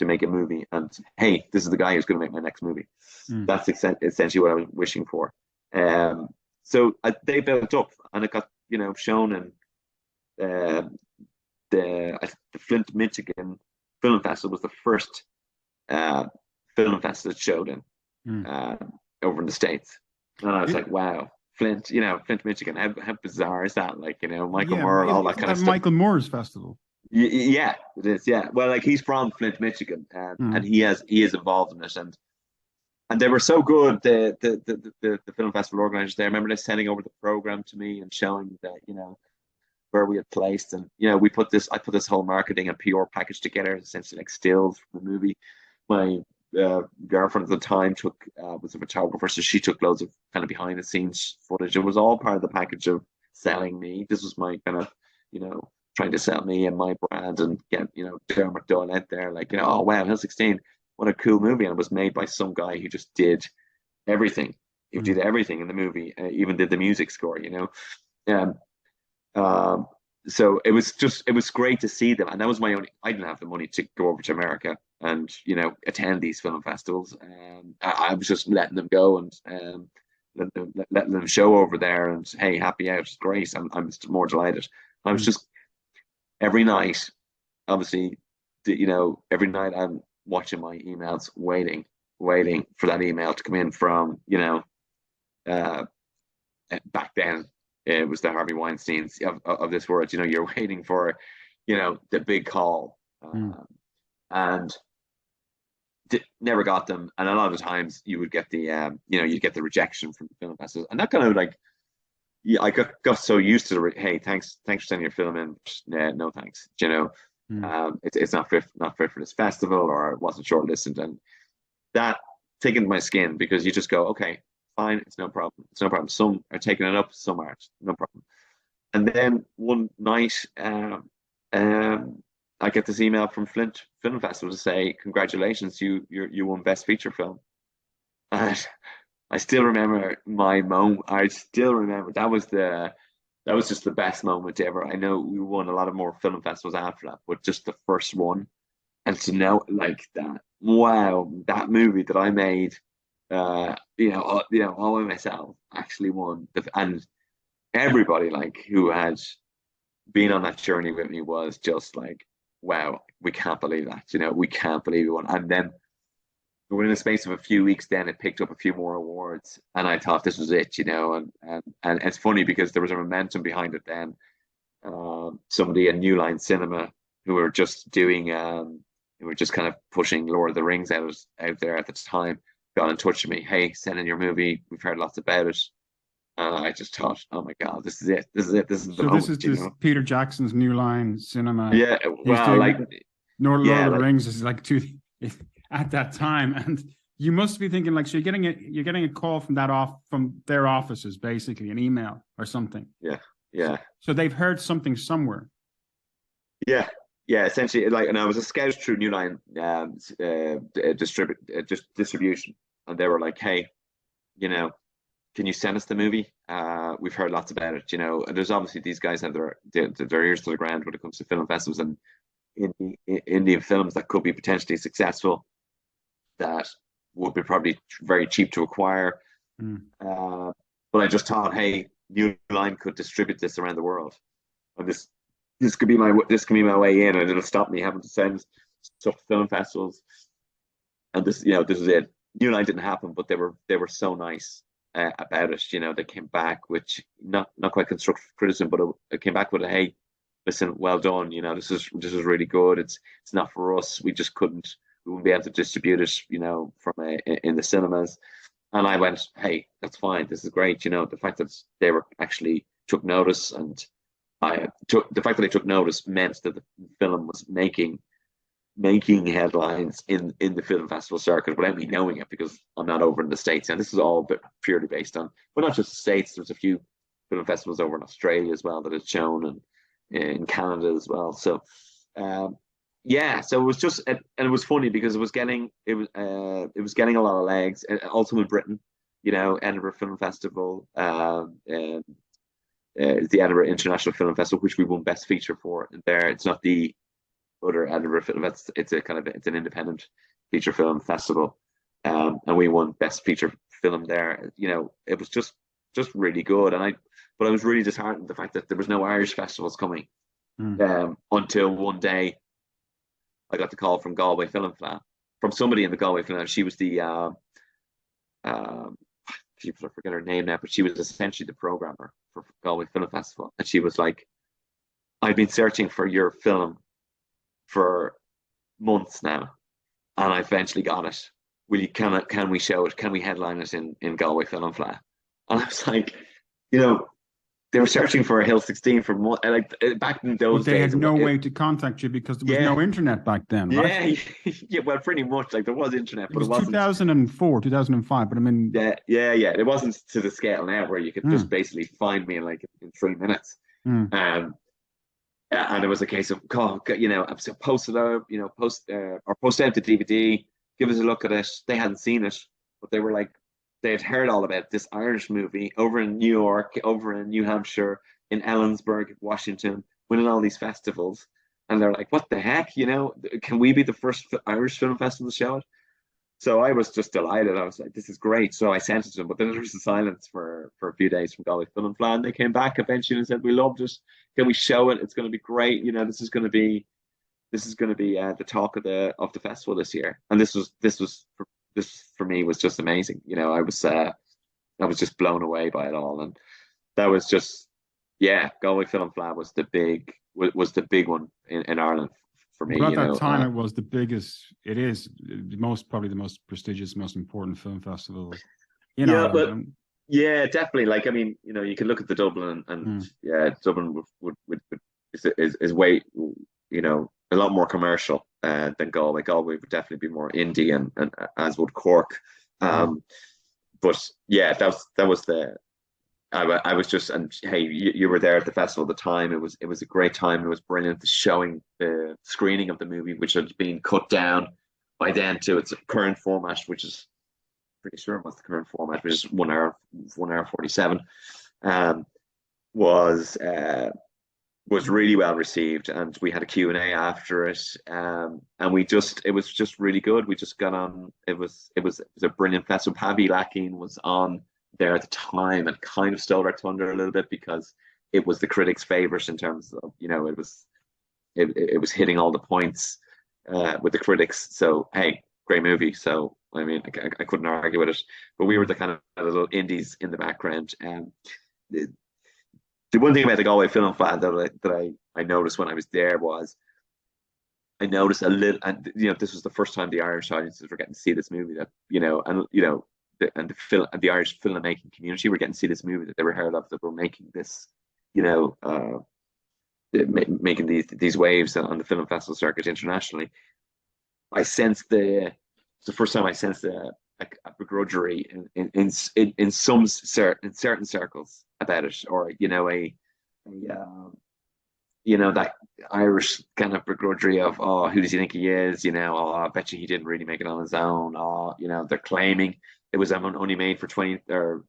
make a movie. And hey, this is the guy who's going to make my next movie. That's essentially what I was wishing for. So they built up, and it got, you know, shown in the Flint, Michigan Film Festival was the first film festival that showed in over in the States. And I was like, wow, Flint, you know, Flint, Michigan, how bizarre is that? Like, you know, Michael Moore, all that kind of stuff. Michael Moore's festival. Yeah, it is. Yeah, well, like he's from Flint, Michigan, and he is involved in it, and they were so good. The film festival organizers there. I remember they sending over the program to me and showing that, you know, where we had placed, and you know, I put this whole marketing and PR package together, essentially like stills from the movie. My girlfriend at the time was a photographer, so she took loads of kind of behind the scenes footage. It was all part of the package of selling me. This was my kind of, you know, trying to sell me and my brand and get, you know, Dermot Doyle out there, like, you know, oh wow, Hill 16, what a cool movie. And it was made by some guy who just did everything. He did everything in the movie, even did the music score, you know. So it was great to see them. And that was my only, I didn't have the money to go over to America and, you know, attend these film festivals. I was just letting them go and letting them show over there, and hey, happy out, great. I'm more delighted. I was just every night, obviously, you know, every night I'm watching my emails, waiting for that email to come in from, you know, back then it was the Harvey Weinsteins of this world. You know, you're waiting for, you know, the big call, and never got them. And a lot of times you would get the, you know, you'd get the rejection from the film festivals, and that kind of like, yeah, I got so used to the hey, thanks for sending your film in. No thanks, you know. It's not fit for this festival, or it wasn't shortlisted, and that taken my skin, because you just go, okay, fine, it's no problem. Some are taking it up, some aren't, no problem. And then one night, I get this email from Flint Film Festival to say, congratulations, you won Best Feature Film. And I still remember my moment. I still remember that was just the best moment ever. I know we won a lot of more film festivals after that, but just the first one, and to know like that, wow, that movie that I made, you know, all by myself actually won. And everybody like who had been on that journey with me was just like, wow, we can't believe that, you know, we can't believe it won. And then within the space of a few weeks, then it picked up a few more awards, and I thought this was it, you know. And it's funny because there was a momentum behind it then. Somebody in New Line Cinema who were just doing, who were just kind of pushing Lord of the Rings out there at the time, got in touch with me. Hey, send in your movie. We've heard lots about it. And I just thought, oh my God, this is it. This is the moment. So this is just Peter Jackson's New Line Cinema. Yeah, well, like Lord of the Rings is like at that time, and you must be thinking like, so you're getting a call from their offices, basically an email or something. Yeah. So they've heard something somewhere. Yeah, essentially, like, and I was a scout through New Line distribution, and they were like, hey, you know, can you send us the movie? We've heard lots about it, you know. And there's obviously these guys have their ears to the ground when it comes to film festivals and Indian films that could be potentially successful, that would be probably very cheap to acquire. But I just thought, hey, New Line could distribute this around the world, and this could be my way in, and it'll stop me having to send stuff to film festivals. And this, you know, this is it. New Line didn't happen, but they were so nice about it. You know, they came back, which not quite constructive criticism, but it came back with a, hey, listen, well done. You know, this is really good. It's not for us. We wouldn't be able to distribute it, you know, from in the cinemas. And I went, hey, that's fine. This is great. You know, the fact that they were actually took notice, and the fact that they took notice meant that the film was making headlines in the film festival circuit without me knowing it, because I'm not over in the States. And this is all purely based on, but not just the States. There's a few film festivals over in Australia as well that it's shown, and in Canada as well. So yeah, so it was just, and it was funny because it was getting a lot of legs, also in Britain. Edinburgh Film Festival, the Edinburgh International Film Festival, which we won Best Feature for. And there, it's not the other Edinburgh Film. It's an independent feature film festival, and we won Best Feature Film there. It was just really good, but I was really disheartened the fact that there was no Irish festivals coming. Until one day, I got the call from Galway Film Festival, from somebody in the Galway Film Festival. She was the I forget her name now, but she was essentially the programmer for Galway Film Festival, and she was like, "I've been searching for your film for months now, and I eventually got it. Can we show it? Can we headline it in Galway Film Festival?" And I was like, they were searching for a Hill 16 for months, like back in those days. They had no way to contact you because there was no internet back then, right? Yeah, well, pretty much. Like there was internet, but it wasn't 2004, 2005. But I mean, yeah. It wasn't to the scale now where you could just basically find me in 3 minutes. And it was a case of, I've posted out, post out the DVD, give us a look at it. They hadn't seen it, but they were like, they had heard all about this Irish movie over in New York, over in New Hampshire, in Ellensburg, Washington, winning all these festivals. And they're like, what the heck? Can we be the first Irish film festival to show it? So I was just delighted. I was like, this is great. So I sent it to them, but then there was a silence for a few days from Galway Film Festival. And they came back eventually and said, we loved it. Can we show it? It's going to be great. This is going to be the talk of the festival this year. And this for me was just amazing. I was just blown away by it all, and that was just Galway Film Festival was the big one in Ireland for me. But at that time, it was the biggest. It is probably the most prestigious, most important film festival. Definitely. Like, I mean, you can look at the Dublin and Dublin is way, a lot more commercial than Galway. Galway would definitely be more indie, and as would Cork. But yeah, that was the. I was just, and hey, you were there at the festival at the time. It was a great time. It was brilliant. The screening of the movie, which had been cut down by then to its current format, which is pretty sure it was the current format, which is 1 hour 47. Was really well received, and we had a Q&A after it, and it was just really good. We just got on. It was a brilliant festival. Pavi Lakin was on there at the time and kind of stole our thunder a little bit because it was the critics' favorite in terms of it was hitting all the points with the critics. So hey, great movie. So I mean, I couldn't argue with it. But we were the kind of little indies in the background. The one thing about the Galway Film Festival that I noticed when I was there was I noticed a little, and this was the first time the Irish audiences were getting to see this movie the Irish filmmaking community were getting to see this movie that they were heard of, that were making this, making these waves on the film festival circuit internationally. I sensed it's the first time I sensed a begrudgery in certain circles about it, or that Irish kind of begrudgery of, oh, who does he think he is? Oh, I bet you he didn't really make it on his own. Oh, they're claiming it was only made for 20 or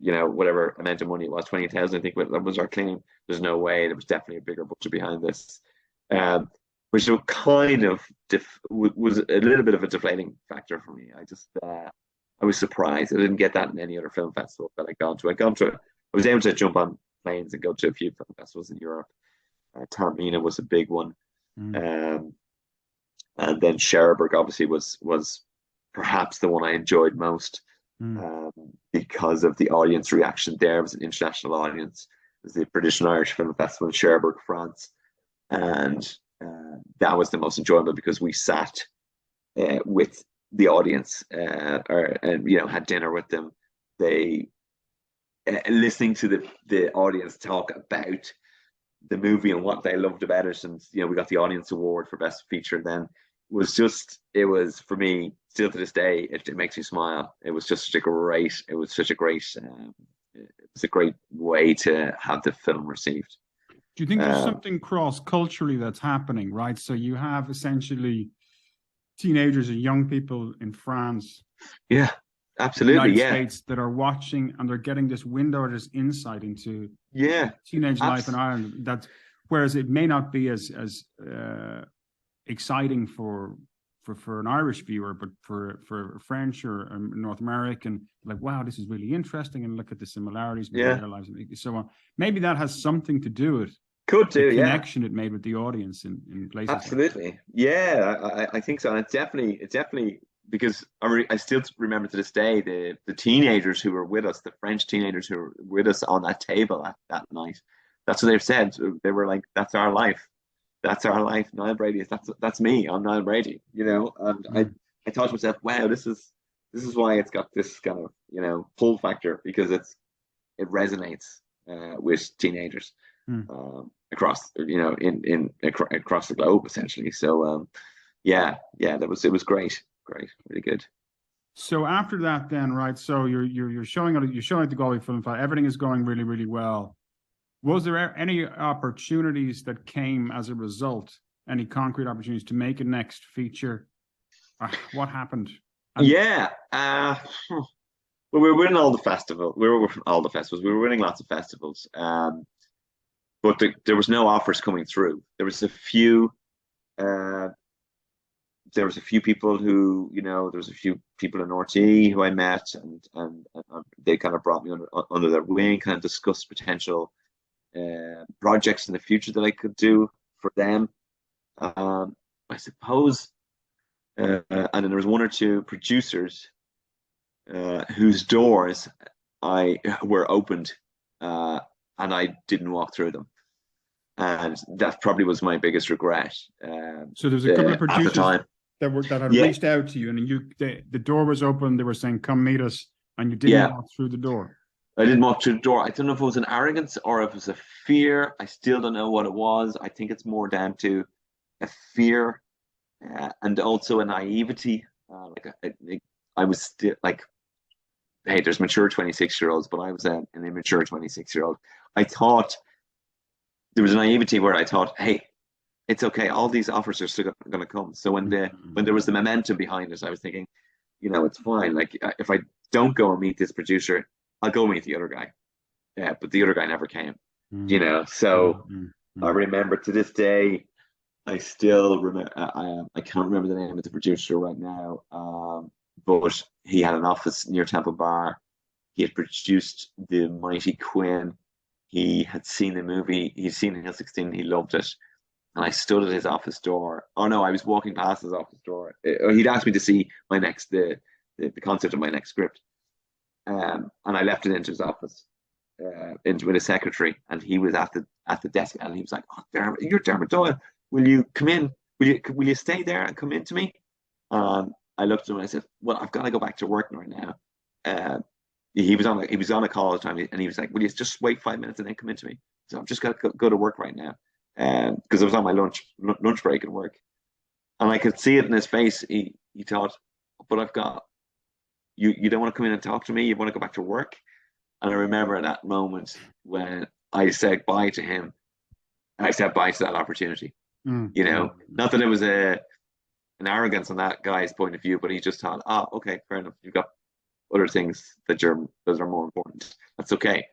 whatever amount of money it was, 20,000. I think that was our claim. There's no way. There was definitely a bigger budget behind this, which kind of was a little bit of a deflating factor for me. I was surprised. I didn't get that in any other film festival that I'd gone to. I was able to jump on planes and go to a few film festivals in Europe. Taormina was a big one, and then Cherbourg obviously was perhaps the one I enjoyed most, because of the audience reaction there. It was an international audience. It was the British and Irish Film Festival in Cherbourg, France, and that was the most enjoyable because we sat with the audience and had dinner with them. They listening to the audience talk about the movie and what they loved about it, and we got the audience award for best feature. Then it was for me, still to this day, it makes me smile. It was such a great way to have the film received. Do you think there's something cross-culturally that's happening, right? So you have essentially teenagers and young people in France absolutely, United yeah, States that are watching, and they're getting this window or this insight into yeah, teenage life in abs- Ireland. That's whereas it may not be as exciting for an Irish viewer, but for a French or a North American, like, wow, this is really interesting, and look at the similarities between yeah. their lives and so on. Maybe that has something to do with Could the do, yeah. connection it made with the audience in places like that. Absolutely. Yeah, I think so. And it's definitely because I still remember to this day the teenagers who were with us, the French teenagers who were with us on that table that night. That's what they've said. They were like, "That's our life. That's our life." Niall Brady is that's me. I'm Niall Brady. And Mm. I thought to myself, "Wow, this is why it's got this kind of pull factor because it resonates with teenagers." Mm. Across across the globe essentially. So yeah, it was great, really good. So after that, then, right? So you're showing at the Galway Film Festival. Everything is going really, really well. Was there any opportunities that came as a result? Any concrete opportunities to make a next feature? What happened? And Yeah, well, we were winning all the festivals. We were winning all the festivals. We were winning lots of festivals. But there was no offers coming through. Uh, there was a few people who, there was a few people in RT who I met, and they kind of brought me under their wing, kind of discussed potential projects in the future that I could do for them. I suppose, and then there was one or two producers whose doors I were opened, and I didn't walk through them, and that probably was my biggest regret. so there was a couple of At the producers time. that had Yeah, reached out to you, and the door was open. They were saying, "Come meet us," and you didn't yeah. walk through the door. I didn't walk through the door. I don't know if it was an arrogance or if it was a fear. I still don't know what it was. I think it's more down to a fear and also a naivety. I was still like, hey, there's mature 26-year-olds, but I was an immature 26-year-old. I thought there was a naivety where I thought, hey, it's okay. All these offers are still going to come. So when there was the momentum behind it, I was thinking, it's fine. Like if I don't go and meet this producer, I'll go meet the other guy. Yeah, but the other guy never came. Mm, mm, So mm, I mm. remember to this day, I still remember. I can't remember the name of the producer right now, but he had an office near Temple Bar. He had produced The Mighty Quinn. He had seen the movie. He'd seen Hill 16. He loved it. And I stood at his office door. Oh no, I was walking past his office door. He'd asked me to see the concept of my next script, and I left it into his office, with a secretary, and he was at the desk, and he was like, "Oh, Dermot, you're Dermot Doyle. Will you come in? Will you stay there and come in to me?" I looked at him and I said, "Well, I've got to go back to work right now." Uh, he was on a call all the time, and he was like, "Will you just wait 5 minutes and then come in to me?" So I'm just got to go to work right now, because I was on my lunch break at work, and I could see it in his face. He thought, "But I've got you don't want to come in and talk to me. You want to go back to work." And I remember that moment when I said bye to him. I said bye to that opportunity. Mm, mm. Not that it was an arrogance on that guy's point of view, but he just thought, "Oh, okay, fair enough. You've got other things those are more important. That's okay."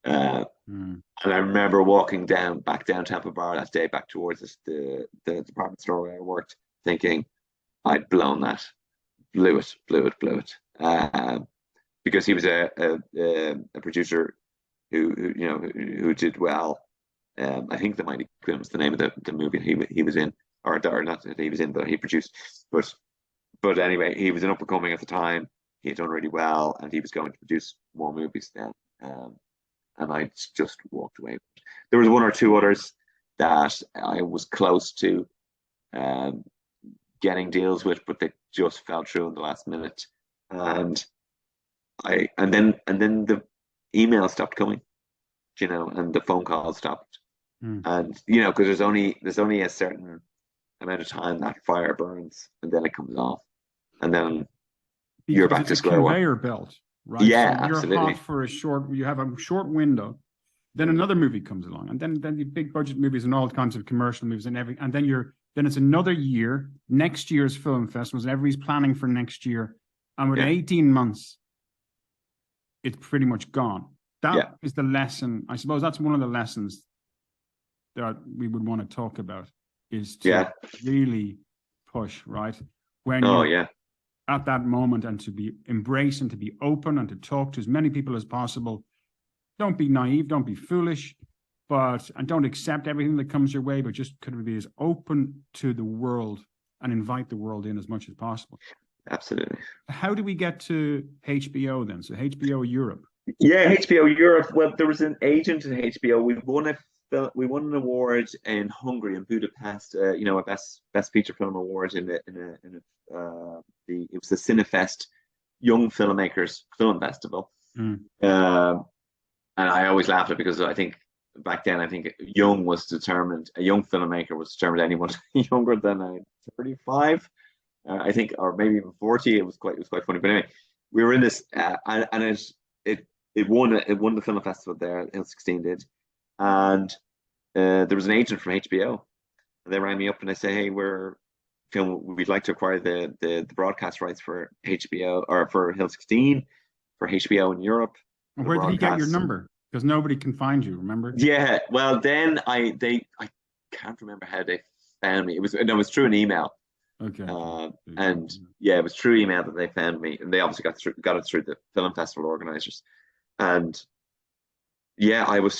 Uh, Mm. and I remember walking back down Temple Bar that day, back towards the department store where I worked, thinking I'd blown that, blew it. Because he was a producer who did well. I think The Mighty Quinn was the name of the movie he was in, or not that he was in, but he produced. But anyway, he was an up and coming at the time. He had done really well, and he was going to produce more movies then. And I just walked away. There was one or two others that I was close to um, getting deals with, but they just fell through in the last minute. And then the email stopped coming, and the phone calls stopped. Mm. And because there's only a certain amount of time that fire burns, and then it comes off, and then you're Because back it's to a square one. conveyor belt, right? So Yeah, you're hot absolutely. for you have a short window, then Mm. another movie comes along, and then the big budget movies and all kinds of commercial movies and then it's another year, next year's film festivals, and everybody's planning for next year. And within Yeah, 18 months, it's pretty much gone. That Yeah. is the lesson. I suppose that's one of the lessons that we would want to talk about, is to really push, right? When you're at that moment, and to be embraced and to be open and to talk to as many people as possible. Don't be naive, don't be foolish, and don't accept everything that comes your way, but just could be as open to the world and invite the world in as much as possible. Absolutely. How do we get to HBO then? So HBO Europe. Yeah, HBO Europe. Well, there was an agent at HBO. We won an award in Hungary, in Budapest. A best feature film award it was the Cinefest Young Filmmakers Film Festival. And I always laughed at it, because I think back then, a young filmmaker was determined anyone younger than 35, I think, or maybe even 40. It was quite funny. But anyway, we were in this, and it won the film festival there. Hill 16 did, and there was an agent from HBO, and they rang me up and they say, "Hey, we'd like to acquire the broadcast rights for HBO, or for Hill 16, for HBO in Europe." Where did he get your number? Because nobody can find you, remember? Yeah, well, then I can't remember how they found me. It was through an email. Okay. And yeah, it was through email that they found me, and they obviously got it through the film festival organizers. And yeah, it was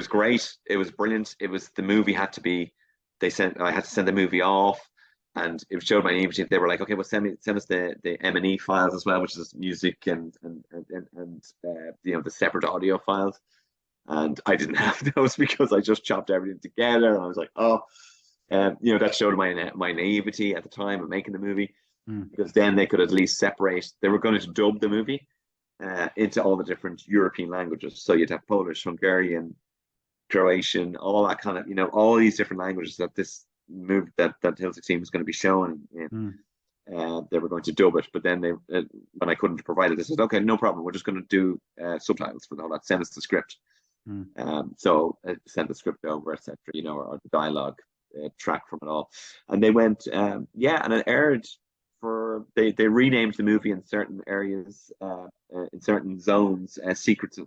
great. It was brilliant. The movie had to be, I had to send the movie off, and it showed my image. They were like, okay, well, send us the M&E files as well, which is music and the separate audio files. And I didn't have those, because I just chopped everything together. And I was like, that showed my naivety at the time of making the movie, because then they could at least separate. They were going to dub the movie into all the different European languages. So you'd have Polish, Hungarian, Croatian, all that kind of, all these different languages that this movie that Hill 16 was going to be shown in. They were going to dub it, but then when I couldn't provide it, they said, okay, no problem, we're just going to do subtitles for all that. Send us the script. So I sent the script over, etc., or the dialogue track from it all, and they went, and it aired they renamed the movie in certain areas, in certain zones, Secrets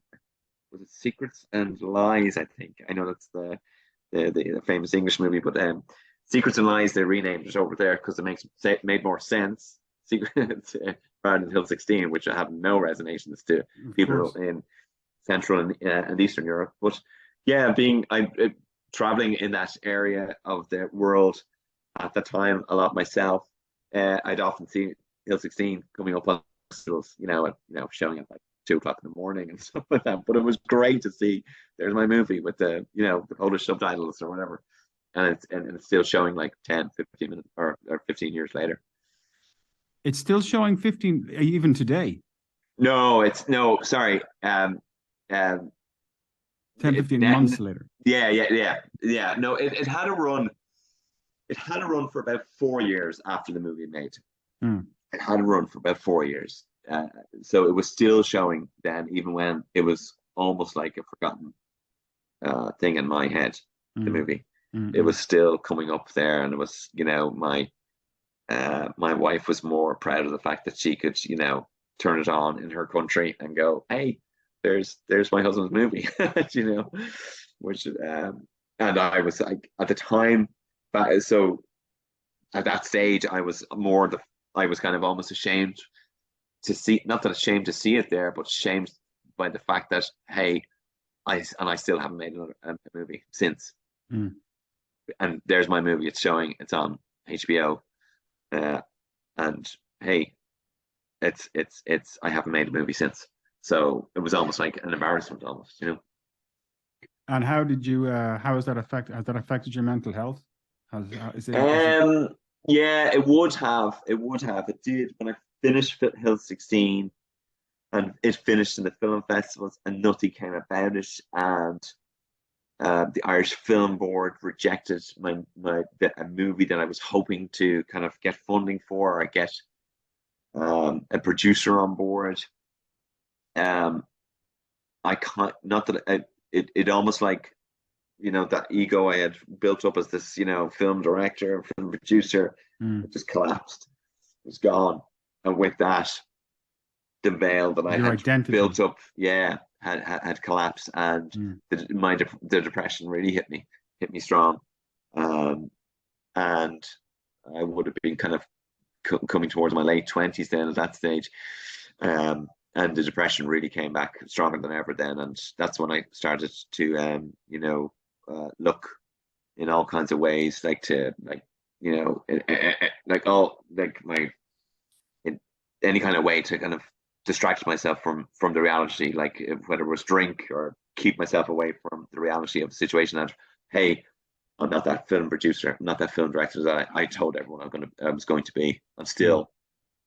and Lies, I think. I know that's the famous English movie, but Secrets and Lies, they renamed it over there because it made more sense. Secrets rather than Hill 16, which I have no resonations to people in Central and Eastern Europe. But yeah, traveling in that area of the world at the time a lot myself, I'd often see Hill 16 coming up on festivals, showing up like 2 o'clock in the morning and stuff like that. But it was great to see there's my movie with the Polish subtitles or whatever, and it's still showing like 10, 15 minutes or 15 years later. It's still showing 15 even today. No, sorry. 10, 15 months later. Yeah. No, it had a run. It had a run for about 4 years after the movie made. It had a run for about 4 years. So it was still showing then, even when it was almost like a forgotten thing in my head, the movie. It was still coming up there, and it was, my wife was more proud of the fact that she could, turn it on in her country and go, hey, there's my husband's movie, which and I was like, at the time, so at that stage I was kind of almost ashamed to see, not that ashamed to see it there, but ashamed by the fact that, hey, I still haven't made another movie since. And there's my movie, it's on HBO, and hey, it's I haven't made a movie since. So it was almost like an embarrassment, almost, And how did you? Has that affected your mental health? Yeah, it would have. It did when I finished Hill 16, and it finished in the film festivals, and nothing came about it, and the Irish Film Board rejected a movie that I was hoping to kind of get funding for, or get a producer on board. I can't, not that it almost like, that ego I had built up as this, film director, film producer, it just collapsed. It was gone. And with that, the veil that I Your had identity. built up, had collapsed, and the depression really hit me strong. And I would have been kind of coming towards my late 20s then at that stage. And the depression really came back stronger than ever then. And that's when I started to, look in all kinds of ways, any kind of way to kind of distract myself from the reality, like whether it was drink or keep myself away from the reality of the situation. That, hey, I'm not that film producer, I'm not that film director that I told everyone I was going to be. I'm still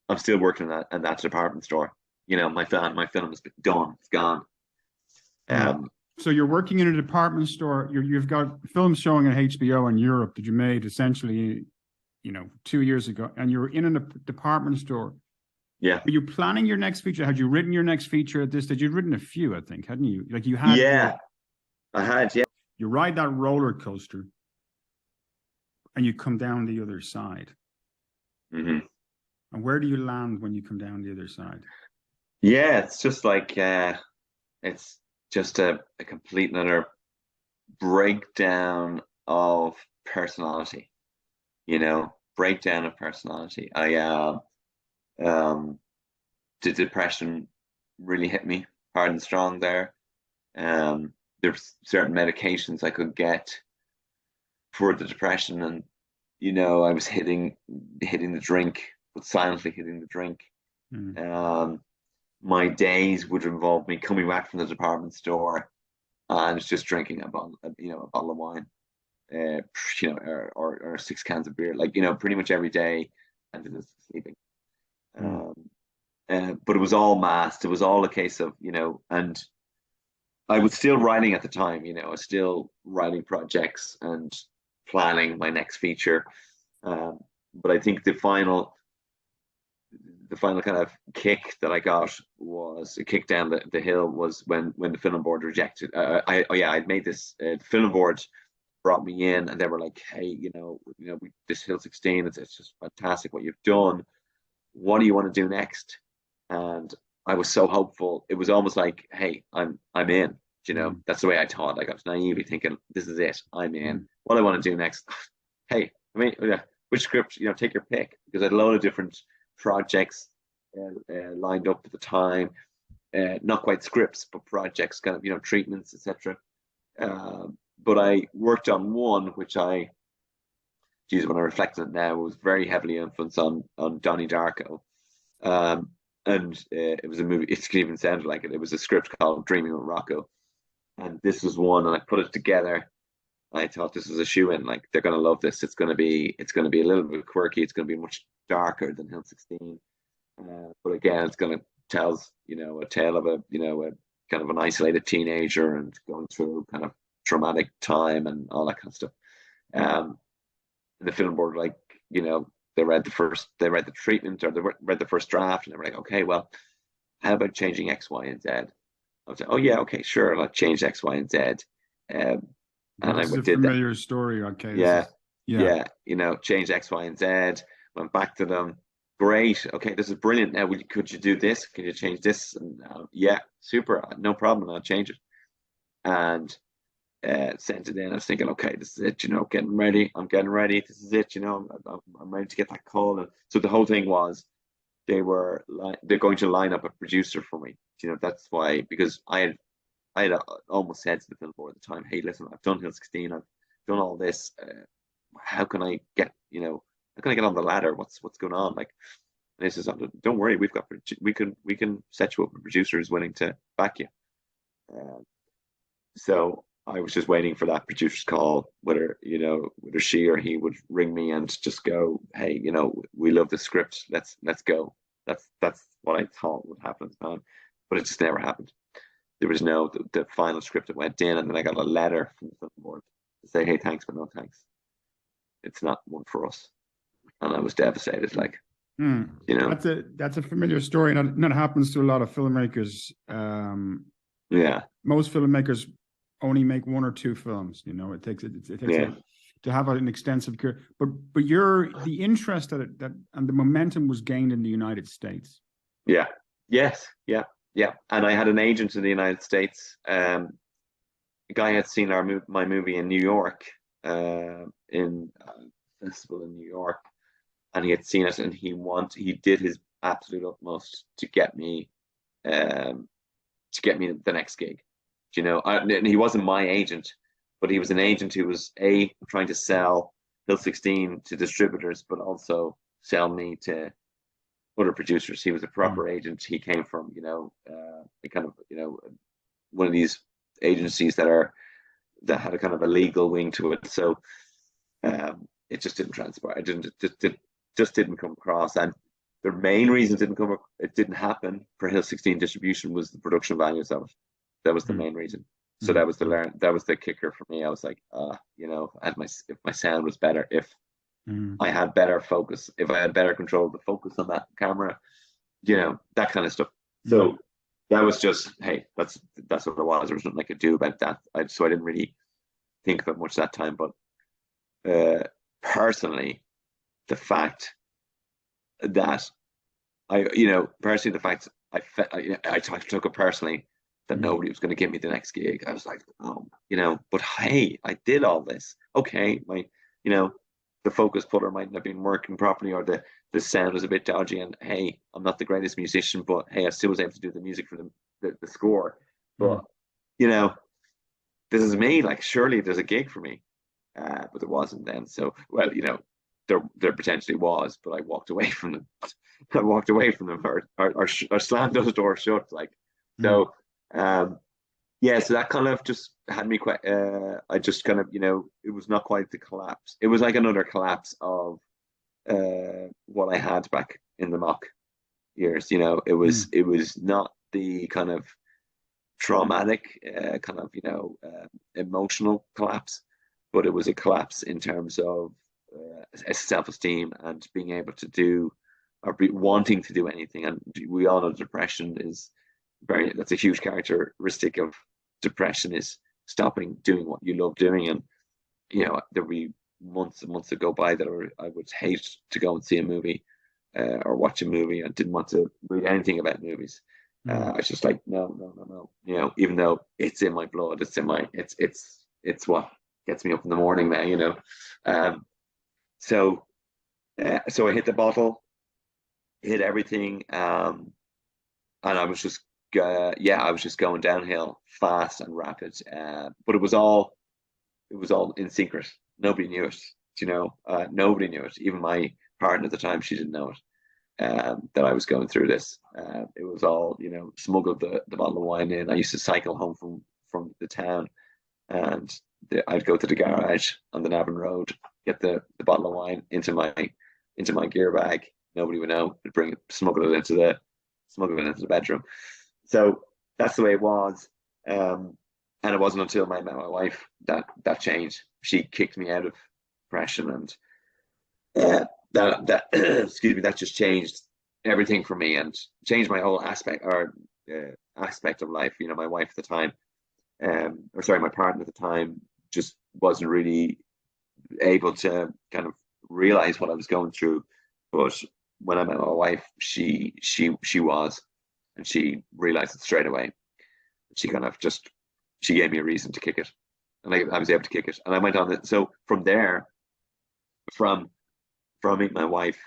working in that department store. My film is done, it's gone. So you're working in a department store. You've got films showing at HBO in Europe that you made essentially, 2 years ago, and you're in a department store. Yeah. Were you planning your next feature? Had you written your next feature at this stage? You'd written a few, I think, hadn't you? Like you had. Yeah, I had. Yeah. You ride that roller coaster, and you come down the other side. Mm-hmm. And where do you land when you come down the other side? Yeah, it's just like it's just a complete and utter breakdown of personality. Breakdown of personality. The depression really hit me hard and strong there. There's certain medications I could get for the depression, and I was hitting the drink, but silently hitting the drink. My days would involve me coming back from the department store and just drinking a bottle of wine, or 6 cans of beer, pretty much every day, and then just sleeping. But it was all masked. It was all a case of, and I was still writing at the time, I was still writing projects and planning my next feature. But I think the final kind of kick that I got was a kick down the hill was when the film board rejected. I'd made this. The film board brought me in, and they were like, "Hey, this Hill 16, it's just fantastic what you've done. What do you want to do next?" And I was so hopeful. It was almost like, "Hey, I'm in." That's the way I thought. Like I was naively thinking, "This is it. I'm in. What do I want to do next?" Hey, which script? Take your pick, because I had a load of different projects lined up at the time, not quite scripts, but projects, kind of treatments, etc. But I worked on one which when I reflect on it now, it was very heavily influenced on Donnie Darko, and it was a movie. It even sounded like it. It was a script called Dreaming with Rocco, and this was one, and I put it together. I thought this was a shoe-in. Like, they're going to love this. It's going to be a little bit quirky. It's going to be much darker than Hill 16. But again, it's going to tell, a tale of a kind of an isolated teenager and going through kind of traumatic time and all that kind of stuff. And the film board, they read the treatment, or they read the first draft, and they were like, "Okay, well, how about changing X, Y, and Z?" I was like, "Oh yeah, okay, sure, I'll change X, Y, and Z." And I did that. Familiar story. Okay. Yeah. Change X, Y, and Z. Went back to them. Great. Okay, this is brilliant. Now, could you do this? Can you change this? And yeah, super. No problem. I'll change it. And sent it in. I was thinking, okay, this is it. Getting ready. I'm getting ready. This is it. I'm ready to get that call. And so the whole thing was, they're going to line up a producer for me. That's why, because I had almost said to the film board at the time, "Hey, listen, I've done Hill 16. I've done all this. How can I get on the ladder? What's going on?" Like, and he says, "Don't worry, we can set you up with a producer who's willing to back you." So I was just waiting for that producer's call, whether she or he would ring me and just go, "Hey, we love the script. Let's go." That's what I thought would happen at the time, but it just never happened. There was the final script that went in, and then I got a letter from the film board to say, "Hey, thanks, but no thanks. It's not one for us." And I was devastated. Like, that's a familiar story, and that happens to a lot of filmmakers. Yeah, most filmmakers only make 1 or 2 films. It takes to have an extensive career. But the interest that and the momentum was gained in the United States. Yeah. Yes, yeah, yeah. And I had an agent in the United States. A guy had seen my movie in New York, in a festival in New York, and he had seen it, and he did his absolute utmost um, to get me the next gig. And he wasn't my agent, but he was an agent who was trying to sell Hill 16 to distributors, but also sell me to other producers. He was a Mm. proper agent. He came from, a kind of, one of these agencies that had a kind of a legal wing to it. So it just didn't transpire. It just didn't come across. And the main reason it didn't happen for Hill 16 distribution was the production values of it. That was the Mm. main reason. So Mm. Mm. that was the kicker for me. I was like, if my sound was better, if Mm. I had better focus, if I had better control of the focus on that camera, that kind of stuff. Mm. So that was just, hey, that's what it was. There was nothing I could do about that. So I didn't really think of it much that time. But personally, the fact that personally, the fact I took it personally that Mm. nobody was going to give me the next gig. I was like, oh, but hey, I did all this. Okay, you know, the focus puller mightn't have been working properly, or the sound was a bit dodgy. And hey, I'm not the greatest musician, but hey, I still was able to do the music for the score. Mm. But you know, this is me. Like, surely there's a gig for me, but there wasn't then. So, well, there potentially was, but I walked away from them. I walked away from them, or slammed those doors shut. Like, Mm. so, yeah. So that kind of just had me quite. I just kind of, it was not quite the collapse. It was like another collapse of what I had back in the mock years. Mm. It was not the kind of traumatic, kind of, emotional collapse, but it was a collapse in terms of self-esteem and being able to do, or wanting to do anything. And we all know depression is that's a huge characteristic of depression, is stopping doing what you love doing. And there'll be months and months that go by that I would hate to go and see a movie, or watch a movie. I didn't want to read anything about movies. Mm. I was just like, no, no, no, no. Even though it's in my blood, it's what gets me up in the morning now. Um, so so I hit the bottle, hit everything, and I was just I was just going downhill fast and rapid. But it was all in secret. Nobody knew it. Nobody knew it. Even my partner at the time, she didn't know it. That I was going through this. It was all, smuggled the bottle of wine in. I used to cycle home from the town, and I'd go to the garage on the Navan Road, get the bottle of wine into my gear bag. Nobody would know. I'd smuggle it into the bedroom. So that's the way it was. And it wasn't until I met my wife that changed. She kicked me out of depression, and that excuse me, that just changed everything for me, and changed my whole aspect of life. My wife at the time, or sorry, my partner at the time, just wasn't really able to kind of realize what I was going through. But when I met my wife, she was, and she realized it straight away. She kind of just she gave me a reason to kick it, and I was able to kick it, and I went on it. So from there, from meeting my wife,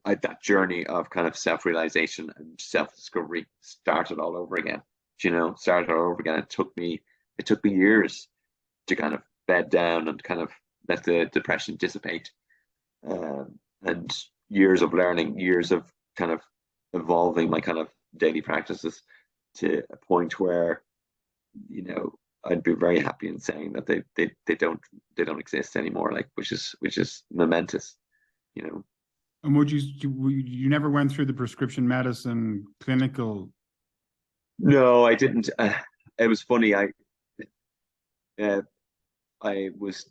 that journey of kind of self-realization and self-discovery started all over again. Started all over again. It took me years to kind of bed down and kind of let the depression dissipate, and years of learning, years of kind of evolving my kind of daily practices to a point where I'd be very happy in saying that they don't exist anymore, like, which is momentous. you know And you never went through the prescription medicine clinical? no, I didn't. It was funny. Uh, I was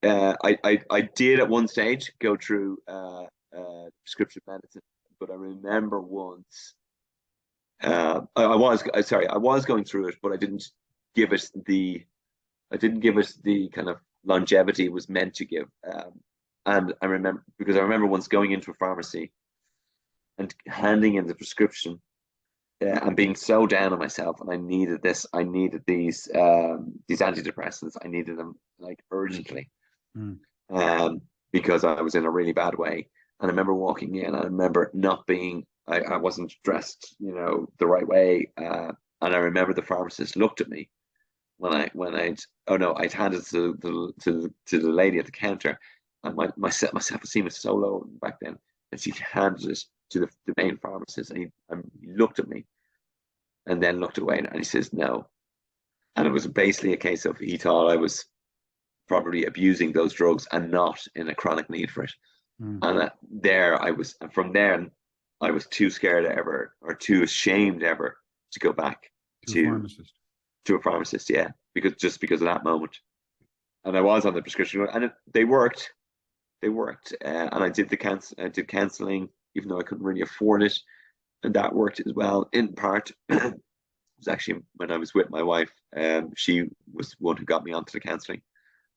I did at one stage go through prescription medicine, but I remember once I was going through it, but give it the I didn't give it the kind of longevity it was meant to give. And I remember once going into a pharmacy, and handing in the prescription, and being so down on myself, and I needed this. I needed these antidepressants. I needed them like urgently, because I was in a really bad way. And I remember walking in. I remember not being. I wasn't dressed, the right way. And I remember the pharmacist looked at me I'd handed it to the lady at the counter, and my self-esteem was so low back then, and she handed it to the main pharmacist, and he looked at me, and then looked away, and he says no, and it was basically a case of he thought I was probably abusing those drugs and not in a chronic need for it, and from there I was too scared ever, or too ashamed ever, to go back to a pharmacist, yeah, because of that moment. And I was on the prescription, and they worked, and I did counseling, even though I couldn't really afford it, and that worked as well. In part, it was actually when I was with my wife. She was one who got me onto the counseling,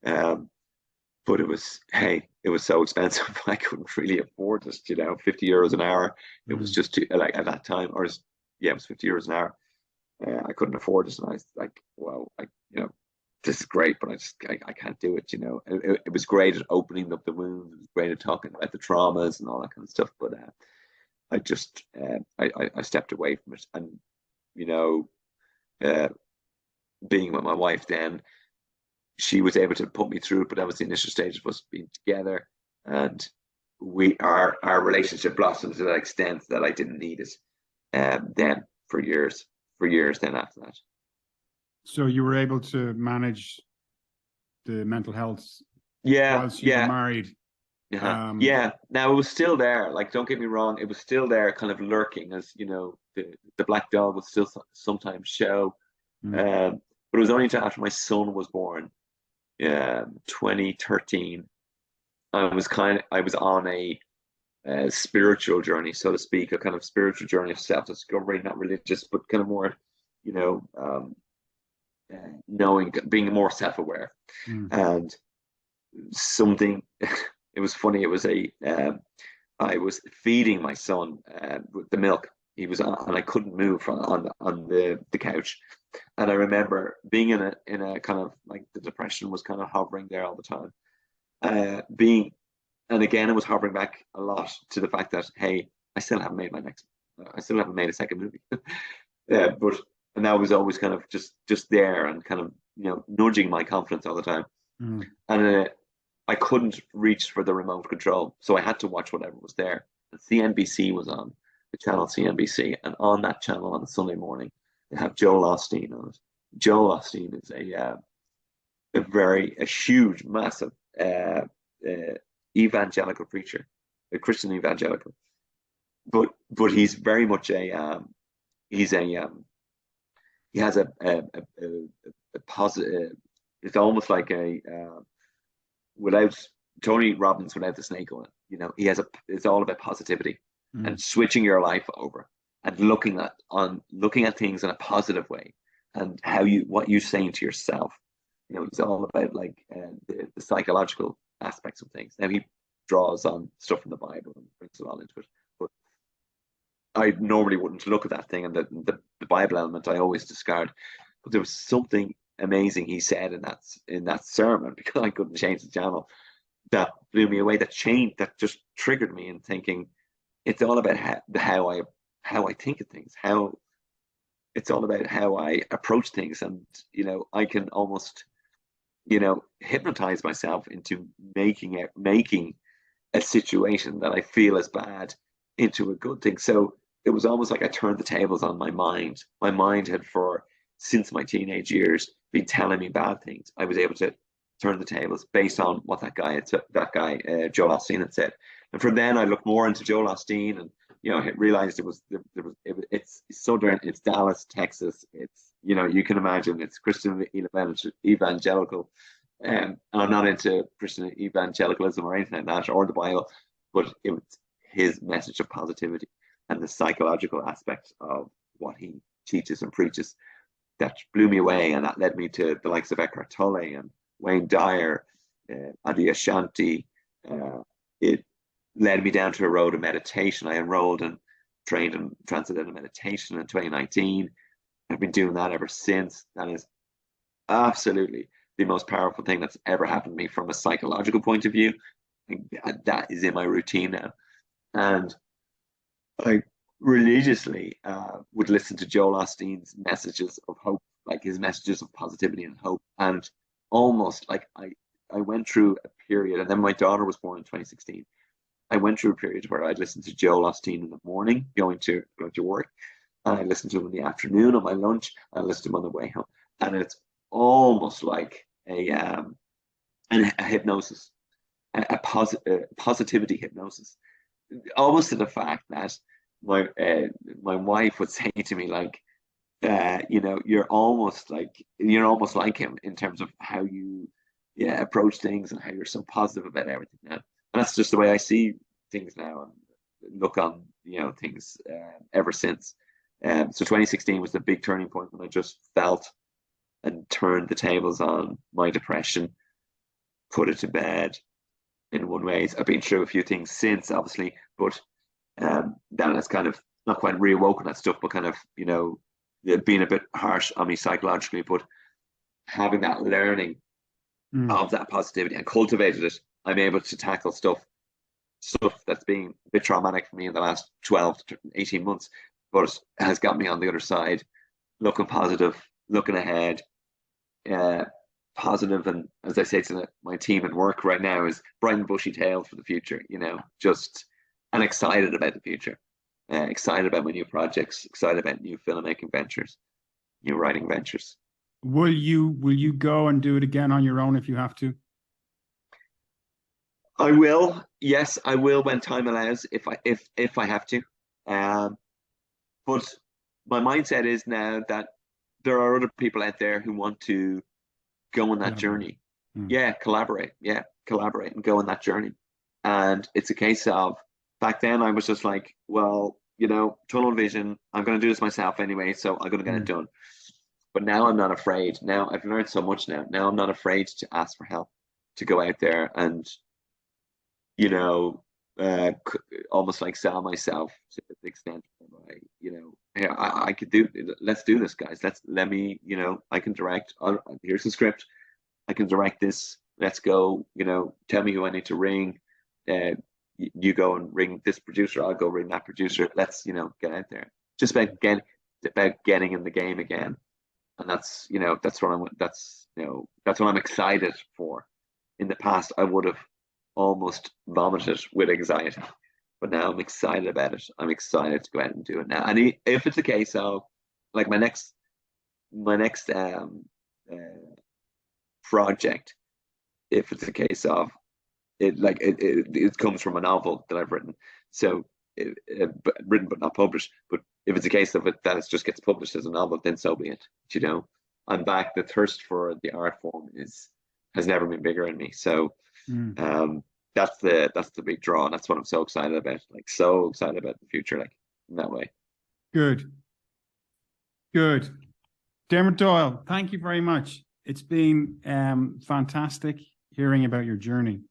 but it was so expensive. I couldn't really afford it. €50 an hour. It was just like at that time, it was €50 an hour. I couldn't afford it, and I was like, well, this is great, but I can't do it. It was great at opening up the wounds. It was great at talking about the traumas and all that kind of stuff. But I just I stepped away from it, and being with my wife, then she was able to put me through it. But that was the initial stage of us being together, and our relationship blossomed to that extent that I didn't need it. Then for years then after that. So you were able to manage the mental health whilst you were married. Now it was still there. Like, don't get me wrong, it was still there, kind of lurking, as the black dog would still sometimes show. But it was only until after my son was born, 2013, I was on a spiritual journey, so to speak, a kind of spiritual journey of self-discovery, not religious, but kind of more, knowing, being more self-aware. And something, it was funny. It was I was feeding my son with the milk. He was on, and I couldn't move on the couch. And I remember being in a kind of like, the depression was kind of hovering there all the time. And again, it was hovering back a lot to the fact that, hey, I still haven't made a second movie. And that was always kind of just there, and kind of, nudging my confidence all the time. And I couldn't reach for the remote control, so I had to watch whatever was there. And CNBC was on, the channel CNBC, and on that channel on a Sunday morning, they have Joel Osteen on it. Joel Osteen is a huge, massive evangelical preacher, a Christian evangelical, but he's very much he has a positive. It's almost like without Tony Robbins, without the snake oil. It's all about positivity and switching your life over and looking at things in a positive way, and what you're saying to yourself. It's all about like the psychological aspects of things. Now, he draws on stuff from the Bible and brings it all into it, but I normally wouldn't look at that thing, and the Bible element I always discard. But there was something amazing he said in that sermon, because I couldn't change the channel, that blew me away, that just triggered me in thinking. It's all about how I think of things, it's all about how I approach things, and I can almost hypnotize myself into making a situation that I feel is bad into a good thing. So it was almost like I turned the tables on my mind. My mind had, since my teenage years, been telling me bad things. I was able to turn the tables based on what that guy Joel Osteen had said. And from then I looked more into Joel Osteen, and realized it's Southern, it's Dallas, Texas. It's you can imagine it's Christian evangelical. And I'm not into Christian evangelicalism or anything like that, or the Bible, but it was his message of positivity and the psychological aspects of what he teaches and preaches that blew me away, and that led me to the likes of Eckhart Tolle and Wayne Dyer, Adi Ashanti. It led me down to a road of meditation. I enrolled in trained in transcendental meditation in 2019. I've been doing that ever since. That is absolutely the most powerful thing that's ever happened to me from a psychological point of view. That is in my routine now. And I religiously would listen to Joel Osteen's messages of hope, like his messages of positivity and hope. And almost like I went through a period, and then my daughter was born in 2016. I went through a period where I'd listen to Joel Osteen in the morning, going to work, and I listened to him in the afternoon on my lunch, and I listened to him on the way home. And it's almost like a hypnosis, a positivity hypnosis, almost to the fact that my wife would say to me like, you know, you're almost like him in terms of how you approach things and how you're so positive about everything now. And that's just the way I see things now and look on, you know, things ever since. So 2016 was the big turning point when I just felt and turned the tables on my depression, put it to bed in one way. I've been through a few things since, obviously, but that has kind of not quite reawoken that stuff, but kind of, you know, being a bit harsh on me psychologically, but having that learning of that positivity and cultivated it, I'm able to tackle stuff that's been a bit traumatic for me in the last 12 to 18 months, but has got me on the other side, looking positive, looking ahead, positive. And as I say to my team at work right now, is bright and bushy tailed for the future, you know, just, and excited about the future, excited about my new projects, excited about new filmmaking ventures, new writing ventures. Will you go and do it again on your own if you have to? I will. Yes, I will when time allows. If I have to. But my mindset is now that there are other people out there who want to go on that journey. Collaborate. Yeah, collaborate and go on that journey. And it's a case of, back then I was just like, well, you know, tunnel vision. I'm going to do this myself anyway, so I'm going to get it done. But now I'm not afraid. Now I've learned so much now. Now I'm not afraid to ask for help, to go out there and, you know, almost like sell myself to the extent where you know, hey, I could do, let's do this, guys. Let me, you know, I can direct. Here's the script. I can direct this. Let's go. You know, tell me who I need to ring. You go and ring this producer. I'll go ring that producer. Let's, you know, get out there. Just about getting in the game again. And that's, you know, that's what I'm excited for. In the past, I would have almost vomited with anxiety, but now I'm excited about it. I'm excited to go out and do it now. And if it's a case of like my next project, if it's a case of it comes from a novel that I've written, so written but not published. But if it's a case of it that it just gets published as a novel, then so be it. You know, I'm back. The thirst for the art form has never been bigger in me. So that's the big draw. And that's what I'm so excited about. Like, so excited about the future, like, in that way. Good. Dermot Doyle, thank you very much. It's been fantastic hearing about your journey.